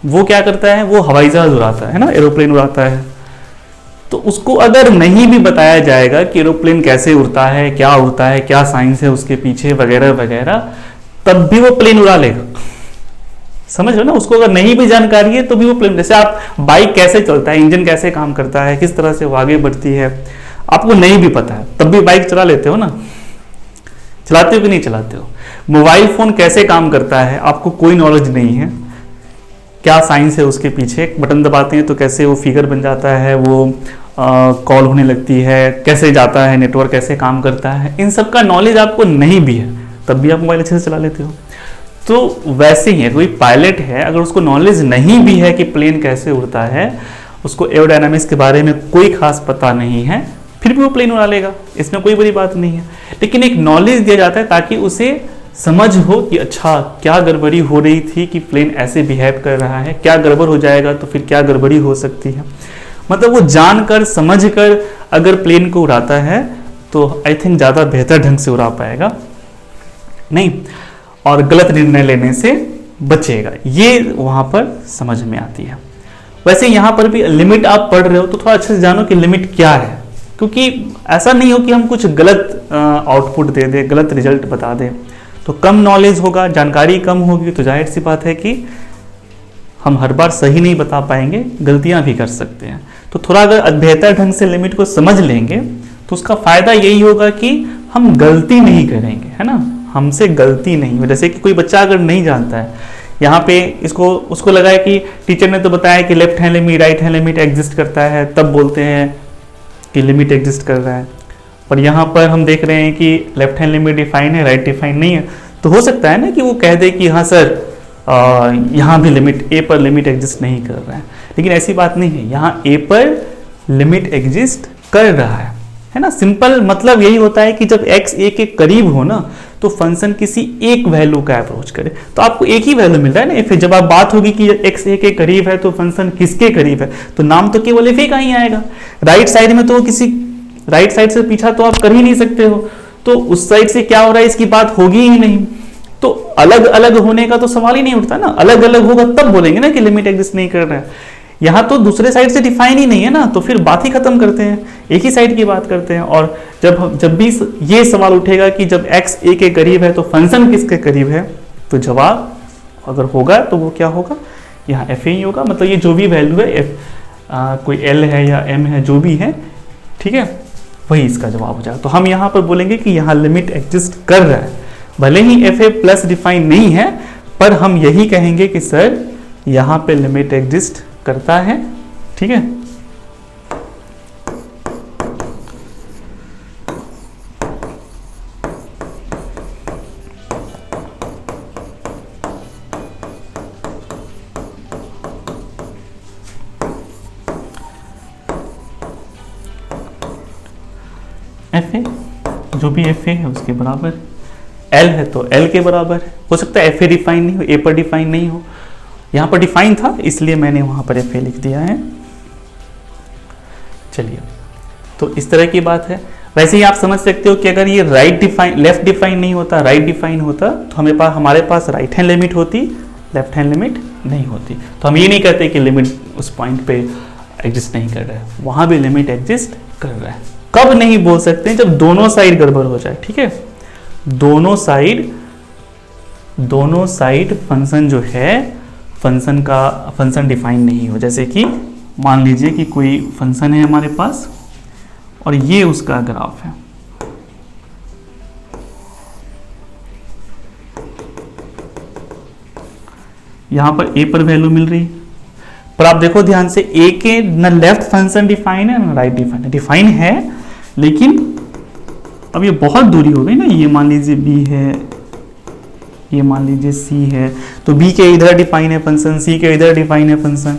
वो क्या करता है, वो हवाई जहाज उड़ाता है ना, एरोप्लेन उड़ाता है, तो उसको अगर नहीं भी बताया जाएगा कि एरोप्लेन कैसे उड़ता है, क्या साइंस है उसके पीछे वगैरह वगैरह, तब भी वो प्लेन उड़ा लेगा। समझ रहे हो ना, उसको अगर नहीं भी जानकारी है तो भी वो प्लेन, जैसे आप बाइक कैसे चलता है, इंजन कैसे काम करता है, किस तरह से वो आगे बढ़ती है, आपको नहीं भी पता है तब भी बाइक चला लेते हो ना, चलाते हो कि नहीं चलाते हो। मोबाइल फोन कैसे काम करता है आपको कोई नॉलेज नहीं है, क्या साइंस है उसके पीछे, बटन दबाते हैं तो कैसे वो फिगर बन जाता है, वो कॉल होने लगती है, कैसे जाता है नेटवर्क, कैसे काम करता है, इन सब का नॉलेज आपको नहीं भी है तब भी आप मोबाइल अच्छे से चला लेते हो। तो वैसे ही है, कोई पायलट है अगर उसको नॉलेज नहीं भी है कि प्लेन कैसे उड़ता है, उसको एरोडायनामिक्स के बारे में कोई खास पता नहीं है, फिर भी वो प्लेन उड़ा लेगा, इसमें कोई बड़ी बात नहीं है। लेकिन एक नॉलेज दिया जाता है ताकि उसे समझ हो कि अच्छा क्या गड़बड़ी हो रही थी कि प्लेन ऐसे बिहेव कर रहा है, क्या गड़बड़ हो जाएगा तो फिर क्या गड़बड़ी हो सकती है, मतलब वो जानकर समझकर अगर प्लेन को उड़ाता है तो आई थिंक ज़्यादा बेहतर ढंग से उड़ा पाएगा नहीं, और गलत निर्णय लेने से बचेगा, ये वहाँ पर समझ में आती है। वैसे यहाँ पर भी लिमिट आप पढ़ रहे हो तो थोड़ा अच्छे से जानो कि लिमिट क्या है, क्योंकि ऐसा नहीं हो कि हम कुछ गलत आउटपुट दे दें, गलत रिजल्ट बता दें। तो कम नॉलेज होगा, जानकारी कम होगी तो जाहिर सी बात है कि हम हर बार सही नहीं बता पाएंगे, गलतियां भी कर सकते हैं। तो थोड़ा अगर बेहतर ढंग से लिमिट को समझ लेंगे तो उसका फायदा यही होगा कि हम गलती नहीं करेंगे, है ना, हमसे गलती नहीं हो। जैसे कि कोई बच्चा अगर नहीं जानता है, यहाँ पे उसको लगा है कि टीचर ने तो बताया कि left hand limit right hand limit exist करता है, तब बोलते हैं कि लिमिट एग्जिस्ट कर रहा है, पर यहाँ पर हम देख रहे हैं कि लेफ्ट हैंड लिमिट डिफाइन है, राइट डिफाइन नहीं है। तो हो सकता है ना कि वो कह दे कि हाँ सर यहाँ भी लिमिट ए पर लिमिट एग्जिस्ट नहीं कर रहा है, लेकिन ऐसी बात नहीं है, यहाँ ए पर लिमिट एग्जिस्ट कर रहा है ना। सिंपल मतलब यही होता है कि जब x a के करीब हो ना तो फंक्शन किसी एक वैल्यू का अप्रोच करे, तो आपको एक ही वैल्यू मिल रहा है ना। फिर जब आप बात होगी कि x a के करीब है तो फंक्शन किसके करीब है, तो नाम तो केवल f का ही आएगा। राइट साइड में तो किसी राइट साइड से पीछा तो आप कर ही नहीं सकते हो, तो उस साइड से क्या हो रहा है इसकी बात होगी ही नहीं। तो अलग अलग होने का तो सवाल ही नहीं उठता ना, अलग अलग होगा तब बोलेंगे ना कि लिमिट एग्जिस्ट नहीं कर रहा है। यहाँ तो दूसरे साइड से डिफाइन ही नहीं है ना, तो फिर बात ही खत्म करते हैं, एक ही साइड की बात करते हैं। और जब भी ये सवाल उठेगा कि जब x a के करीब है तो फंक्शन किसके करीब है, तो जवाब अगर होगा तो वो क्या होगा, यहाँ f ही होगा। मतलब ये जो भी वैल्यू है कोई l है या m है जो भी है, ठीक है, वही इसका जवाब हो जाएगा। तो हम यहाँ पर बोलेंगे कि यहाँ लिमिट एग्जिस्ट कर रहा है, भले ही एफ ए प्लस डिफाइन नहीं है, पर हम यही कहेंगे कि सर यहाँ पे लिमिट एग्जिस्ट करता है, ठीक है। एफ ए, जो भी एफ ए है उसके बराबर, एल है तो एल के बराबर है। हो सकता है एफ ए डिफाइन नहीं हो, ए पर डिफाइन नहीं हो, यहाँ पर डिफाइन था इसलिए मैंने वहाँ पर एफ ए लिख दिया है। चलिए, तो इस तरह की बात है। वैसे ही आप समझ सकते हो कि अगर ये राइट डिफाइन, लेफ्ट डिफाइन नहीं होता, राइट डिफाइन होता तो हमारे पास राइट हैंड लिमिट होती, लेफ्ट हैंड लिमिट नहीं होती। तो हम ये नहीं कहते कि लिमिट उस पॉइंट पे एग्जिस्ट नहीं कर रहा है, वहाँ भी लिमिट एग्जिस्ट कर रहा है। कब नहीं बोल सकते हैं? जब दोनों साइड गड़बड़ हो जाए, ठीक है। दोनों साइड फंक्शन जो है, फंक्शन डिफाइन नहीं हो। जैसे कि मान लीजिए कि कोई फंक्शन है हमारे पास और ये उसका ग्राफ है, यहां पर a पर वैल्यू मिल रही, पर आप देखो ध्यान से a के न लेफ्ट फंक्शन डिफाइन है न राइट डिफाइन है। डिफाइन है लेकिन अब ये बहुत दूरी हो गई ना, ये मान लीजिए b है, ये मान लीजिए c है, तो b के इधर डिफाइन है फंक्शन, c के इधर डिफाइन है फंक्शन,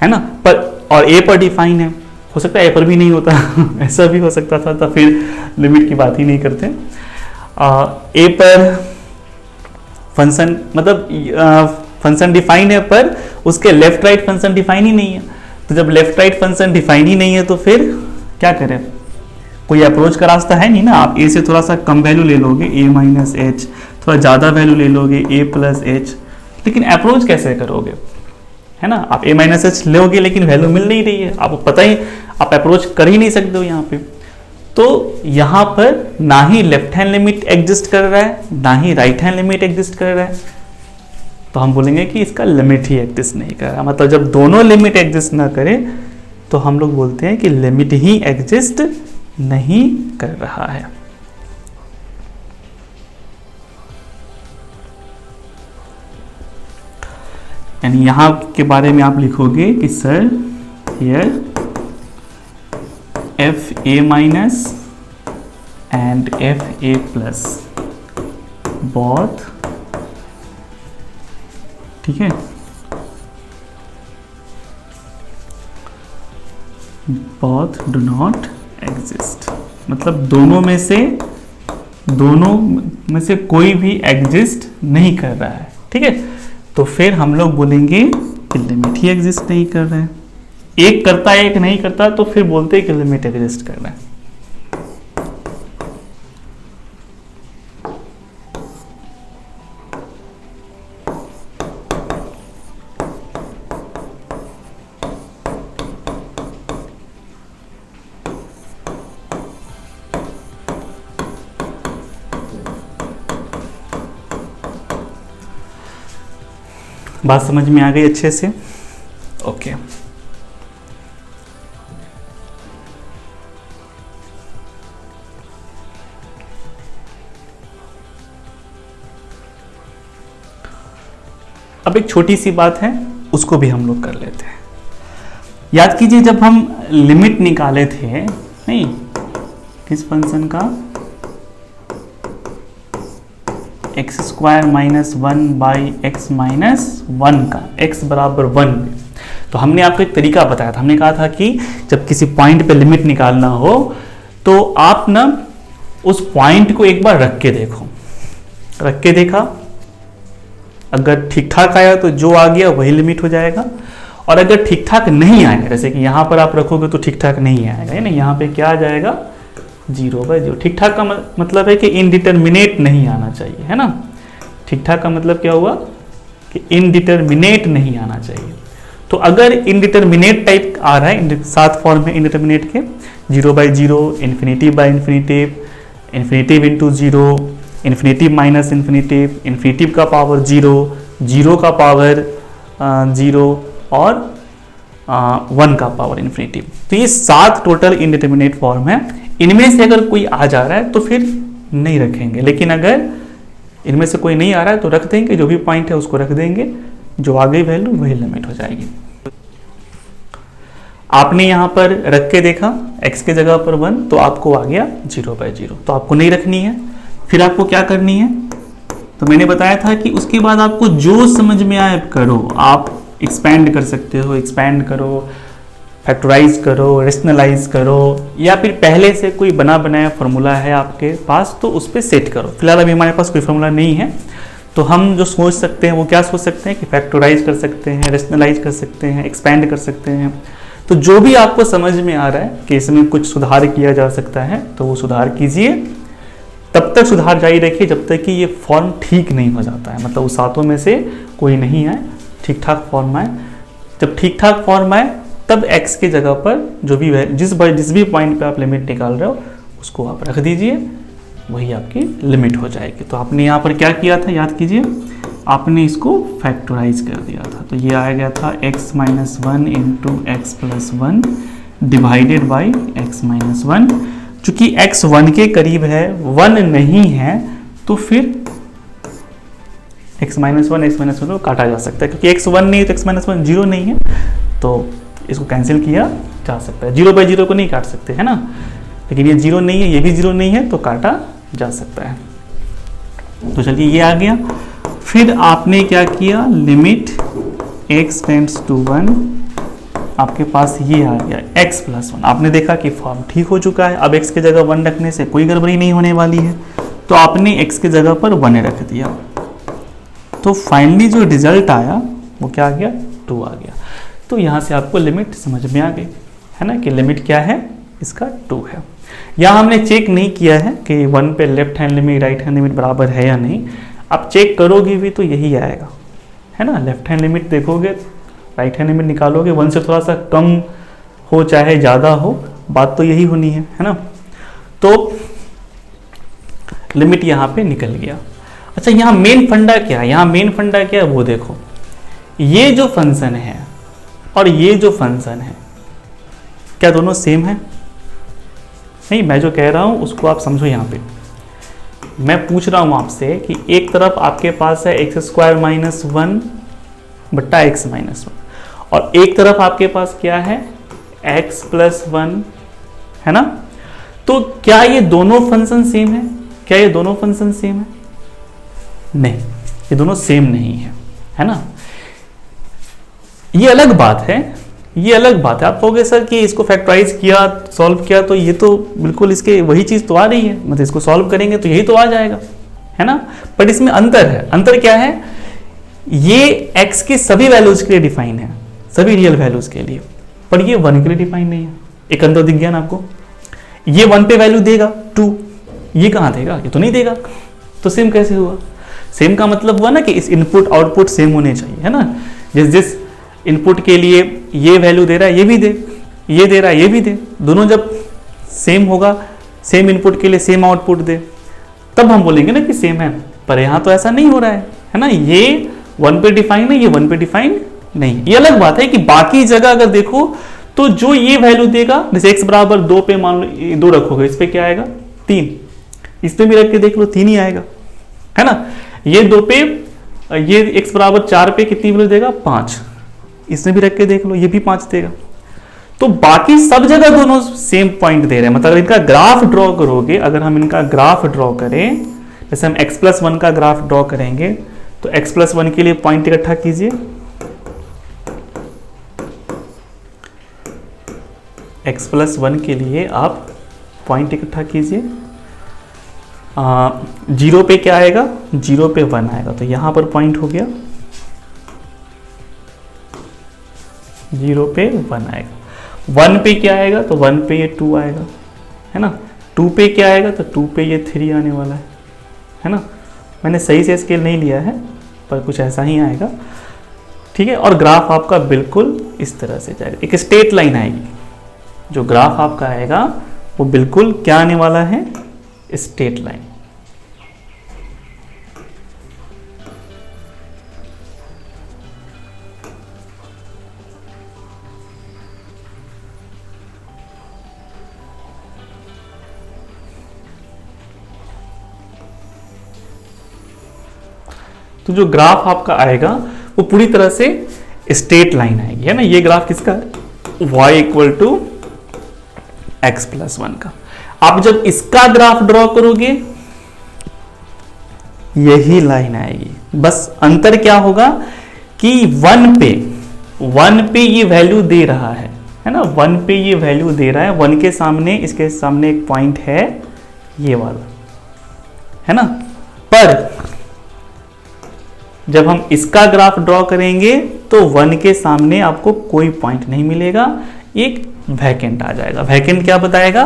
है ना, पर और a पर डिफाइन है। हो सकता है a पर भी नहीं होता ऐसा भी हो सकता था, तो फिर लिमिट की बात ही नहीं करते। a पर फंक्शन मतलब फंक्शन डिफाइन है पर उसके लेफ्ट राइट फंक्शन डिफाइन ही नहीं है। तो जब लेफ्ट राइट फंक्शन डिफाइन ही नहीं है तो फिर क्या करें? कोई अप्रोच का रास्ता है नहीं ना। आप a से थोड़ा सा कम वैल्यू ले लोगे, a माइनस एच, थोड़ा ज़्यादा वैल्यू ले लोगे, a प्लस एच, लेकिन अप्रोच कैसे करोगे, है ना। आप a माइनस एच लोगे लेकिन वैल्यू मिल नहीं रही है, आपको पता ही, आप अप्रोच कर ही नहीं सकते हो यहाँ पे। तो यहाँ पर ना ही लेफ्ट हैंड लिमिट एग्जिस्ट कर रहा है, ना ही राइट हैंड लिमिट एग्जिस्ट कर रहा है, तो हम बोलेंगे कि इसका लिमिट ही एग्जिस्ट नहीं कर रहा। मतलब जब दोनों लिमिट एग्जिस्ट ना करे तो हम लोग बोलते हैं कि लिमिट ही एग्जिस्ट नहीं कर रहा है। यानी यहां के बारे में आप लिखोगे कि sir here F A minus and F A plus both, ठीक है, both do not exist। मतलब दोनों में से कोई भी एग्जिस्ट नहीं कर रहा है, ठीक है। तो फिर हम लोग बोलेंगे कि लिमिट ही एग्जिस्ट नहीं कर रहा है। एक करता है एक नहीं करता तो फिर बोलते हैं कि लिमिट एग्जिस्ट कर रहा है। बात समझ में आ गई अच्छे से? ओके। अब एक छोटी सी बात है, उसको भी हम लोग कर लेते हैं। याद कीजिए जब हम लिमिट निकाले थे, नहीं, किस फंक्शन का, x square minus 1 by x minus 1 का, x बराबर 1, तो हमने आपको एक तरीका बताया था। हमने कहा था कि जब किसी पॉइंट पे लिमिट निकालना हो तो आप ना उस पॉइंट को एक बार रख के देखो। रख के देखा, अगर ठीक ठाक आया तो जो आ गया वही लिमिट हो जाएगा, और अगर ठीक ठाक नहीं आएगा, जैसे कि यहाँ पर आप रखोगे तो ठीक ठाक नहीं आएगा, है ना, यहाँ पे क्या आ जाएगा, 0/0। ठीक ठाक का मतलब है कि इनडिटरमिनेट नहीं आना चाहिए, है ना। ठीक ठाक का मतलब क्या हुआ कि इनडिटरमिनेट नहीं आना चाहिए। तो अगर इनडिटरमिनेट टाइप आ रहा है, 7 फॉर्म है इनडिटरमिनेट के, 0/0, infinitive by infinitive, infinitive into 0, infinitive minus infinitive, infinitive का पावर 0, 0 का पावर 0 और 1 का पावर इन्फिनिटिव। तो ये 7 टोटल इनडिटरमिनेट फॉर्म है। इनमें से अगर कोई आ जा रहा है तो फिर नहीं रखेंगे, लेकिन अगर इनमें से कोई नहीं आ रहा है तो रख देंगे, जो भी पॉइंट है उसको रख देंगे, जो आ गई वैल्यू वही लिमिट हो जाएगी। आपने यहां पर रख के देखा x के जगह पर 1, तो आपको आ गया 0/0, तो आपको नहीं रखनी है। फिर आपको क्या करनी है, तो मैंने बताया था कि उसके बाद आपको जो समझ में आए करो। आप एक्सपैंड कर सकते हो, एक्सपैंड करो, फैक्टराइज करो, रेशनलाइज करो, या फिर पहले से कोई बना बनाया फॉर्मूला है आपके पास तो उस पर सेट करो। फिलहाल अभी हमारे पास कोई फॉर्मूला नहीं है, तो हम जो सोच सकते हैं वो क्या सोच सकते हैं कि फैक्टराइज कर सकते हैं, रेशनलाइज कर सकते हैं, एक्सपैंड कर सकते हैं। तो जो भी आपको समझ में आ रहा है कि इसमें कुछ सुधार किया जा सकता है तो वो सुधार कीजिए। तब तक सुधार जारी रखिए जब तक कि ये फॉर्म ठीक नहीं हो जाता है, मतलब उस सातों में से कोई नहीं आए, ठीक ठाक फॉर्म आए। जब ठीक ठाक फॉर्म आए तब x की जगह पर जो भी जिस भी पॉइंट पे आप लिमिट निकाल रहे हो उसको आप रख दीजिए, वही आपकी लिमिट हो जाएगी। तो आपने यहाँ पर क्या किया था, याद कीजिए, आपने इसको फैक्टराइज कर दिया था। तो ये आ गया था x minus one into x plus one divided by x minus one. चूंकि x 1 के करीब है, 1 नहीं है, तो फिर x माइनस वन को काटा जा सकता है, क्योंकि x 1 नहीं है तो x माइनस वन 0 नहीं है, तो इसको कैंसिल किया जा सकता है। 0 बाई 0 को नहीं काट सकते, है ना, लेकिन ये 0 नहीं है, ये भी 0 नहीं है, तो काटा जा सकता है। तो चलिए ये आ गया। फिर आपने क्या किया, लिमिट x टेंड्स टू 1, आपके पास ये आ गया x प्लस वन। आपने देखा कि फॉर्म ठीक हो चुका है, अब x की जगह 1 रखने से कोई गड़बड़ी नहीं होने वाली है, तो आपने x की जगह पर 1 रख दिया। तो फाइनली जो रिजल्ट आया वो क्या आ गया, 2 आ गया। तो यहाँ से आपको लिमिट समझ में आ गई है ना, कि लिमिट क्या है, इसका 2 है। यहाँ हमने चेक नहीं किया है कि 1 पे left hand limit right hand limit बराबर है या नहीं। आप चेक करोगे भी तो यही आएगा, है ना। लेफ्ट हैंड लिमिट देखोगे, राइट हैंड लिमिट निकालोगे, 1 से थोड़ा सा कम हो चाहे ज़्यादा हो, बात तो यही होनी है ना। तो लिमिट यहाँ पे निकल गया। अच्छा, यहाँ मेन फंडा क्या है, यहाँ मेन फंडा क्या है वो देखो। ये जो फंक्शन है और ये जो फंक्शन है, क्या दोनों सेम है? नहीं, मैं जो कह रहा हूँ उसको आप समझो। यहाँ पे मैं पूछ रहा हूँ आपसे कि एक तरफ आपके पास है एक्स स्क्वायर माइनस वन बट्टा एक्स माइनस वन, और एक तरफ आपके पास क्या है, एक्स प्लस वन, है ना। तो क्या ये दोनों फंक्शन सेम है? क्या ये दोनों फंक्शन सेम है? नहीं, ये दोनों सेम नहीं है ना। ये अलग बात है, ये अलग बात है। आप कहोगे सर कि इसको फैक्टराइज किया, सॉल्व किया, तो ये तो बिल्कुल इसके वही चीज तो आ रही है, मतलब इसको सॉल्व करेंगे तो यही तो आ जाएगा, है ना। बट इसमें अंतर है। अंतर क्या है, ये x के सभी वैल्यूज के लिए डिफाइन है, सभी रियल वैल्यूज के लिए, पर ये 1 के लिए डिफाइन नहीं है। एक अंतर दिख गया ना आपको। ये 1 पे वैल्यू देगा 2, ये कहां देगा, ये तो नहीं देगा। तो सेम कैसे हुआ? सेम का मतलब हुआ ना कि इस इनपुट आउटपुट सेम होने चाहिए, है ना। जिस इनपुट के लिए ये वैल्यू दे रहा है ये भी दे, ये दे रहा है ये भी दे, दोनों जब सेम होगा, सेम इनपुट के लिए सेम आउटपुट दे, तब हम बोलेंगे ना कि सेम है। पर यहाँ तो ऐसा नहीं हो रहा है ना। ये 1 पे डिफाइन है, ये 1 पे डिफाइन नहीं। ये अलग बात है कि बाकी जगह अगर देखो तो जो ये वैल्यू देगा, जैसे x बराबर 2 पे मान लो 2 रखोगे, इस पे क्या आएगा 3, इस पे भी रख के देख लो 3 ही आएगा, है ना। ये 2 पे, ये x बराबर 4 पे कितनी वैल्यू देगा 5, इसमें भी रख के देख लो, ये भी 5 देगा। तो बाकी सब जगह दोनों सेम पॉइंट दे रहे हैं। मतलब इनका ग्राफ ड्रॉ करोगे, अगर हम इनका ग्राफ ड्रॉ करें, जैसे हम x प्लस वन का ग्राफ ड्रॉ करेंगे, तो x प्लस वन के लिए पॉइंट इकट्ठा कीजिए, x प्लस वन के लिए आप पॉइंट इकट्ठा कीजिए। 0 पे क्या आएगा, 0 पे 1 आएगा, तो यहां पर पॉइंट हो गया, 0 पे 1 आएगा। 1 पे क्या आएगा, तो 1 पे ये 2 आएगा, है ना। 2 पे क्या आएगा, तो 2 पे ये 3 आने वाला है ना। मैंने सही से स्केल नहीं लिया है, पर कुछ ऐसा ही आएगा, ठीक है। और ग्राफ आपका बिल्कुल इस तरह से जाएगा, एक स्ट्रेट लाइन आएगी। जो ग्राफ आपका आएगा वो बिल्कुल क्या आने वाला है, स्ट्रेट लाइन। तो जो ग्राफ आपका आएगा वो पूरी तरह से स्ट्रेट लाइन आएगी, है ना। ये ग्राफ किसका, y equal to x plus one का। आप जब इसका ग्राफ ड्रॉ करोगे यही लाइन आएगी। बस अंतर क्या होगा कि 1 पे ये वैल्यू दे रहा है, है ना, 1 पे ये वैल्यू दे रहा है, 1 के सामने, इसके सामने एक पॉइंट है ये वाला, है ना। पर जब हम इसका ग्राफ ड्रॉ करेंगे तो 1 के सामने आपको कोई पॉइंट नहीं मिलेगा, एक वैकेंट आ जाएगा। वैकेंट क्या बताएगा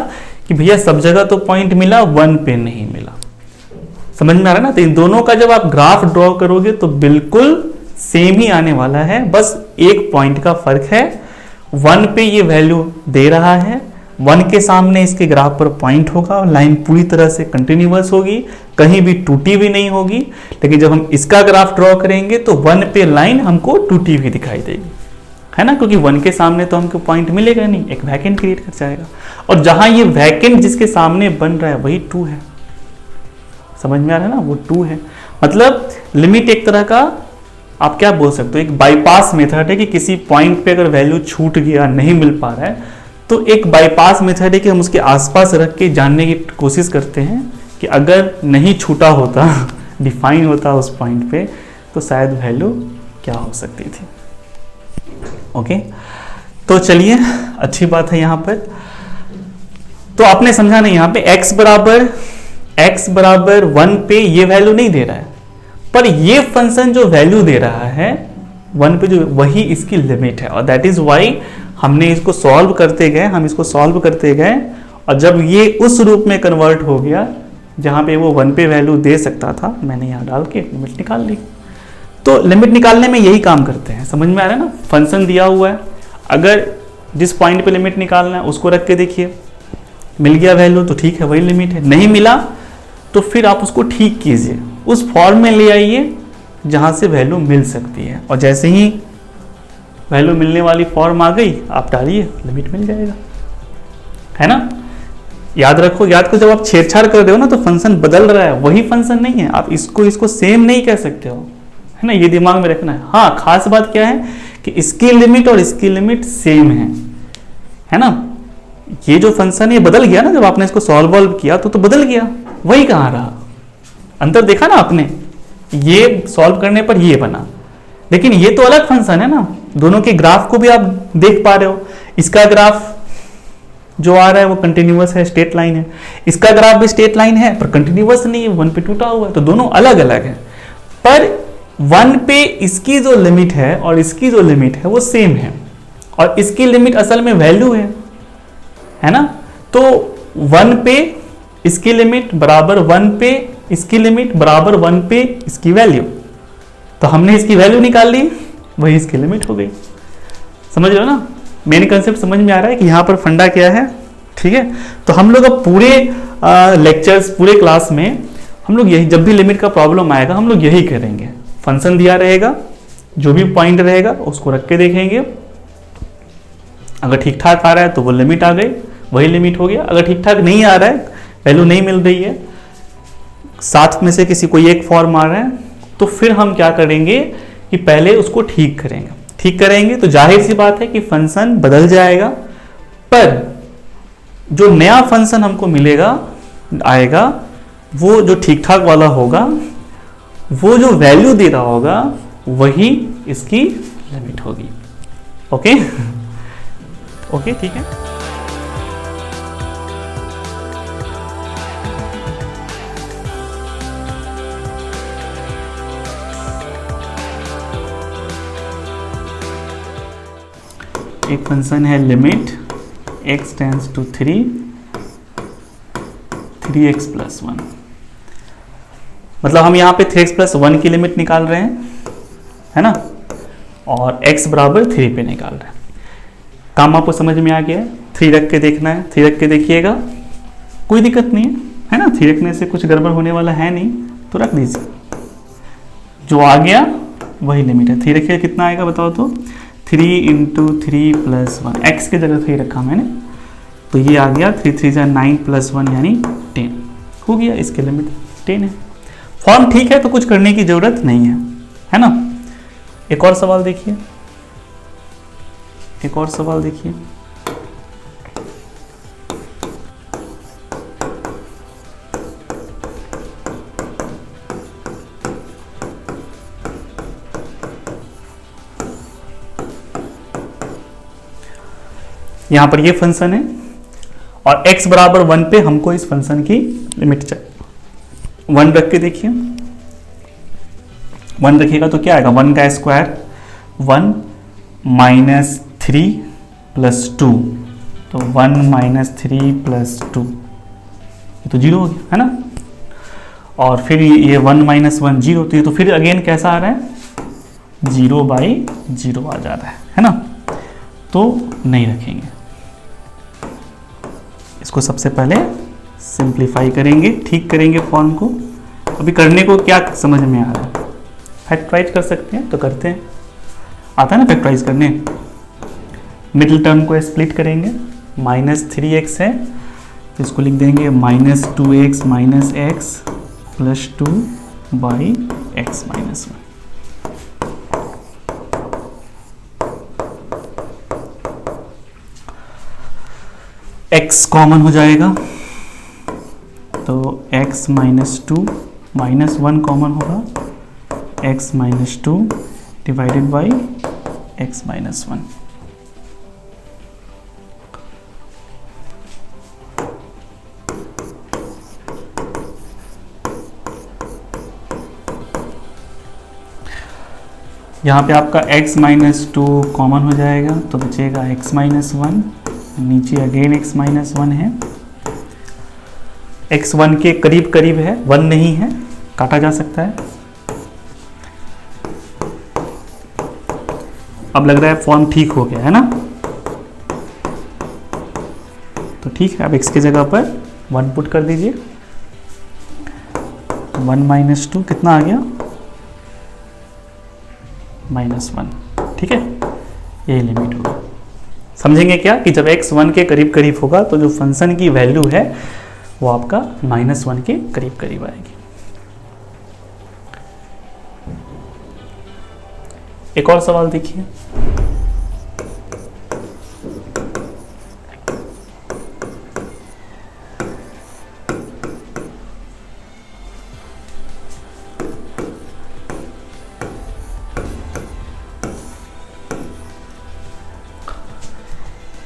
कि भैया सब जगह तो पॉइंट मिला, 1 पे नहीं मिला। समझ में आ रहा है ना। तो इन दोनों का जब आप ग्राफ ड्रॉ करोगे तो बिल्कुल सेम ही आने वाला है, बस एक पॉइंट का फर्क है। 1 पे ये वैल्यू दे रहा है, 1 के सामने इसके ग्राफ पर पॉइंट होगा, लाइन पूरी तरह से कंटिन्यूअस होगी, कहीं भी टूटी भी नहीं होगी। लेकिन जब हम इसका ग्राफ ड्रॉ करेंगे तो 1 पे लाइन हमको टूटी हुई दिखाई देगी, है ना, क्योंकि 1 के सामने तो हमको पॉइंट मिलेगा नहीं, एक वैकेंट क्रिएट कर जाएगा। और जहां ये वैकेंट जिसके सामने बन रहा है वही 2 है। समझ में आ रहा है ना, वो 2 है। मतलब लिमिट एक तरह का आप क्या बोल सकते हो, एक बाईपास मेथड है कि किसी पॉइंट पे अगर वैल्यू छूट गया, नहीं मिल पा रहा है, तो एक बाईपास मेथड है कि हम उसके आसपास रख के जानने की कोशिश करते हैं कि अगर नहीं छूटा होता, डिफाइन होता उस पॉइंट पे, तो शायद वैल्यू क्या हो सकती थी। ओके, तो चलिए, अच्छी बात है यहाँ पर। तो आपने समझा नहीं, यहाँ पे x बराबर 1 पे ये वैल्यू नहीं दे रहा है, पर ये फंक्शन जो वैल्यू दे रहा है 1 पे, जो वही इसकी लिमिट है। और दैट इज वाई हमने इसको सॉल्व करते गए, हम इसको सॉल्व करते गए, और जब ये उस रूप में कन्वर्ट हो गया जहां पे वो 1 पे वैल्यू दे सकता था, मैंने यहाँ डाल के लिमिट निकाल ली। तो लिमिट निकालने में यही काम करते हैं। समझ में आ रहा है ना, फंक्शन दिया हुआ है, अगर जिस पॉइंट पे लिमिट निकालना है उसको रख के देखिए, मिल गया वैल्यू तो ठीक है, वही लिमिट है। नहीं मिला तो फिर आप उसको ठीक कीजिए, उस फॉर्म में ले आइए जहां से वैल्यू मिल सकती है, और जैसे ही वैल्यू मिलने वाली फॉर्म आ गई आप डालिए, लिमिट मिल जाएगा, है ना। याद रखो, जब आप छेड़छाड़ कर रहे हो ना तो फंक्शन बदल रहा है, वही फंक्शन नहीं है। आप इसको सेम नहीं कह सकते हो, है ना, ये दिमाग में रखना है। हाँ, खास बात क्या है कि इसकी लिमिट और इसकी लिमिट सेम है ना। ये जो फंक्शन है ये बदल गया ना, जब आपने इसको सॉल्व किया तो बदल गया, वही कहाँ रहा, अंतर देखा ना आपने, ये सॉल्व करने पर ये बना, लेकिन ये तो अलग फंक्शन है ना। दोनों के ग्राफ को भी आप देख पा रहे हो, इसका ग्राफ जो आ रहा है वो कंटिन्यूअस है, स्ट्रेट लाइन है, इसका ग्राफ भी स्ट्रेट लाइन है पर कंटिन्यूअस नहीं है, 1 पे टूटा हुआ है, तो दोनों अलग अलग है। पर 1 पे इसकी जो लिमिट है और इसकी जो लिमिट है वो सेम है, और इसकी लिमिट असल में वैल्यू है ना। तो 1 पे इसकी लिमिट बराबर 1 पे इसकी लिमिट बराबर 1 पे इसकी वैल्यू, तो हमने इसकी वैल्यू निकाल ली, वही इसकी लिमिट हो गई। समझ रहे हो ना, मेन कंसेप्ट समझ में आ रहा है कि यहाँ पर फंडा क्या है। ठीक है, तो हम लोग अब पूरे लेक्चर्स, पूरे क्लास में हम लोग यही, जब भी लिमिट का प्रॉब्लम आएगा हम लोग यही करेंगे। फंक्शन दिया रहेगा, जो भी पॉइंट रहेगा उसको रख के देखेंगे, अगर ठीक ठाक आ रहा है तो वो लिमिट आ गई, वही लिमिट हो गया। अगर ठीक ठाक नहीं आ रहा है, वैल्यू नहीं मिल रही है, साथ में से किसी कोई एक फॉर्म आ रहा है, तो फिर हम क्या करेंगे कि पहले उसको ठीक करेंगे तो जाहिर सी बात है कि फंक्शन बदल जाएगा, पर जो नया फंक्शन हमको मिलेगा, आएगा, वो जो ठीक ठाक वाला होगा, वो जो वैल्यू दे रहा होगा वही इसकी लिमिट होगी। ओके ओके, ठीक है। एक फंक्शन है limit x tends to 3x plus 1, मतलब हम यहाँ पे 3x प्लस 1 की लिमिट निकाल रहे हैं, है ना, और x बराबर 3 पे निकाल रहे हैं। काम आपको समझ में आ गया है। 3 रख के देखना है, 3 रख के देखिएगा, कोई दिक्कत नहीं है ना, 3 रखने से कुछ गड़बड़ होने वाला है नहीं, तो रख दीजिए, जो आ गया वही लिमिट है। 3 रखिए, कितना आएगा बताओ तो, 3 इंटू 3 प्लस 1, एक्स की जगह 3 रखा मैंने, तो ये आ गया 3 3 9 प्लस 1 यानी 10 हो गया, इसके लिमिट 10 है। फॉर्म ठीक है तो कुछ करने की जरूरत नहीं है ना। एक और सवाल देखिए, यहाँ पर ये फंक्शन है और x बराबर 1 पे हमको इस फंक्शन की लिमिट चाहिए। 1 रख के देखिए, 1 रखिएगा तो क्या आएगा, 1 का स्क्वायर 1 माइनस 3 प्लस 2, तो 1 माइनस 3 प्लस 2, ये तो 0 हो गया है ना। और फिर ये 1 माइनस 1 0, तो ये तो फिर अगेन कैसा आ रहा है, 0/0 आ जा रहा है ना। तो नहीं रखेंगे इसको, सबसे पहले सिंप्लीफाई करेंगे, ठीक करेंगे फॉर्म को। अभी करने को क्या समझ में आ रहा है, फैक्टराइज कर सकते हैं तो करते हैं, आता है ना फैक्टराइज करने। मिडिल टर्म को स्प्लिट करेंगे, -3x है तो इसको लिख देंगे -2x minus x plus 2/x minus 1। x common हो जाएगा तो x माइनस 2 माइनस 1 कॉमन होगा, x minus 2 divided by x minus 1। यहाँ पे आपका x माइनस 2 कॉमन हो जाएगा तो बचेगा x माइनस 1, नीचे अगेन x माइनस 1 है, x 1 के करीब करीब है, 1 नहीं है, काटा जा सकता है। अब लग रहा है फॉर्म ठीक हो गया है ना, तो ठीक है। अब x की जगह पर 1 पुट कर दीजिए, 1 माइनस 2 कितना आ गया, -1, ठीक है। ये लिमिट होगा। समझेंगे क्या कि जब x 1 के करीब करीब होगा तो जो फंक्शन की वैल्यू है वो आपका -1 के करीब करीब आएगी। एक और सवाल देखिए,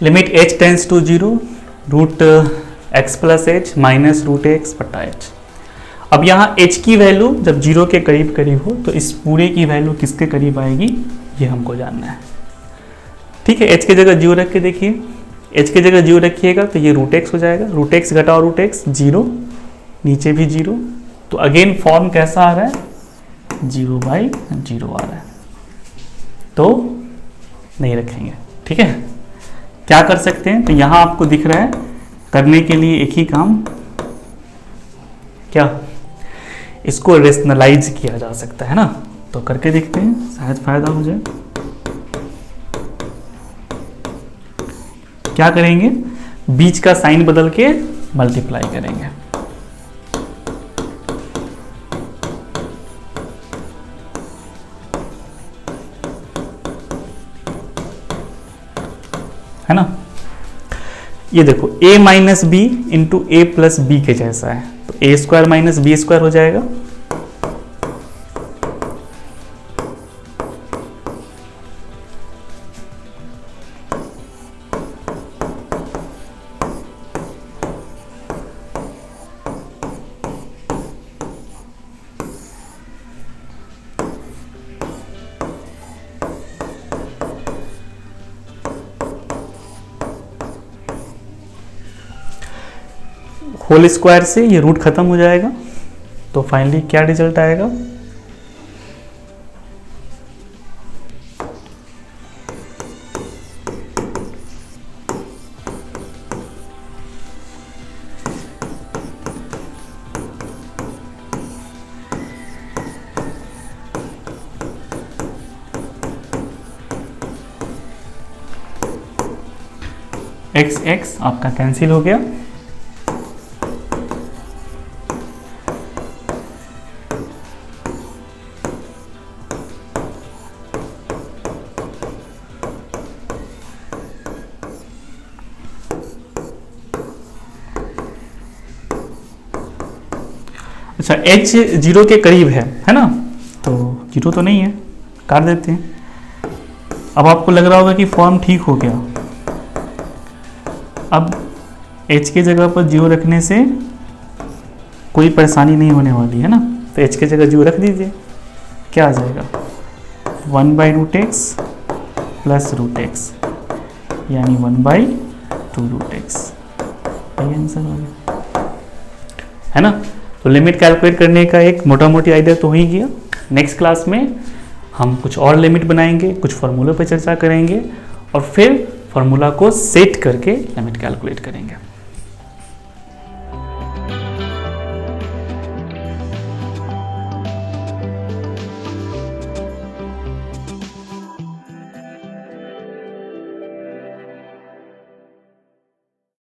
limit h tends to 0 root x plus h minus root x बटा एच। अब यहाँ h की वैल्यू जब 0 के करीब करीब हो तो इस पूरे की वैल्यू किसके करीब आएगी ये हमको जानना है। ठीक है, h की जगह 0 रख के देखिए, h की जगह 0 रखिएगा तो ये रूट एक्स हो जाएगा, रूट एक्स घटाओ रूट एक्स 0, नीचे भी 0, तो अगेन फॉर्म कैसा आ रहा है, 0/0 आ रहा है, तो नहीं रखेंगे। ठीक है, क्या कर सकते हैं, तो यहाँ आपको दिख रहा है करने के लिए एक ही काम, क्या इसको रेशनलाइज किया जा सकता है ना, तो करके देखते हैं शायद फायदा हो जाए। क्या करेंगे, बीच का साइन बदल के मल्टीप्लाई करेंगे। है ना, ये देखो a minus b into a plus b के जैसा है, तो a square minus b square हो जाएगा। होल स्क्वायर से ये रूट खत्म हो जाएगा, तो फाइनली क्या रिजल्ट आएगा, एक्स एक्स आपका कैंसिल हो गया। अच्छा, h 0 के करीब है ना, तो 0 तो नहीं है, काट देते हैं। अब आपको लग रहा होगा कि फॉर्म ठीक हो गया, अब h की जगह पर 0 रखने से कोई परेशानी नहीं होने वाली है ना, तो h की जगह 0 रख दीजिए, क्या आ जाएगा 1/√x प्लस √x यानी 1/2√x, यही आंसर हो गया, है ना। तो लिमिट कैलकुलेट करने का एक मोटा मोटी आइडिया तो हो ही गया। नेक्स्ट क्लास में हम कुछ और लिमिट बनाएंगे, कुछ फार्मूलों पर चर्चा करेंगे और फिर फार्मूला को सेट करके लिमिट कैलकुलेट करेंगे।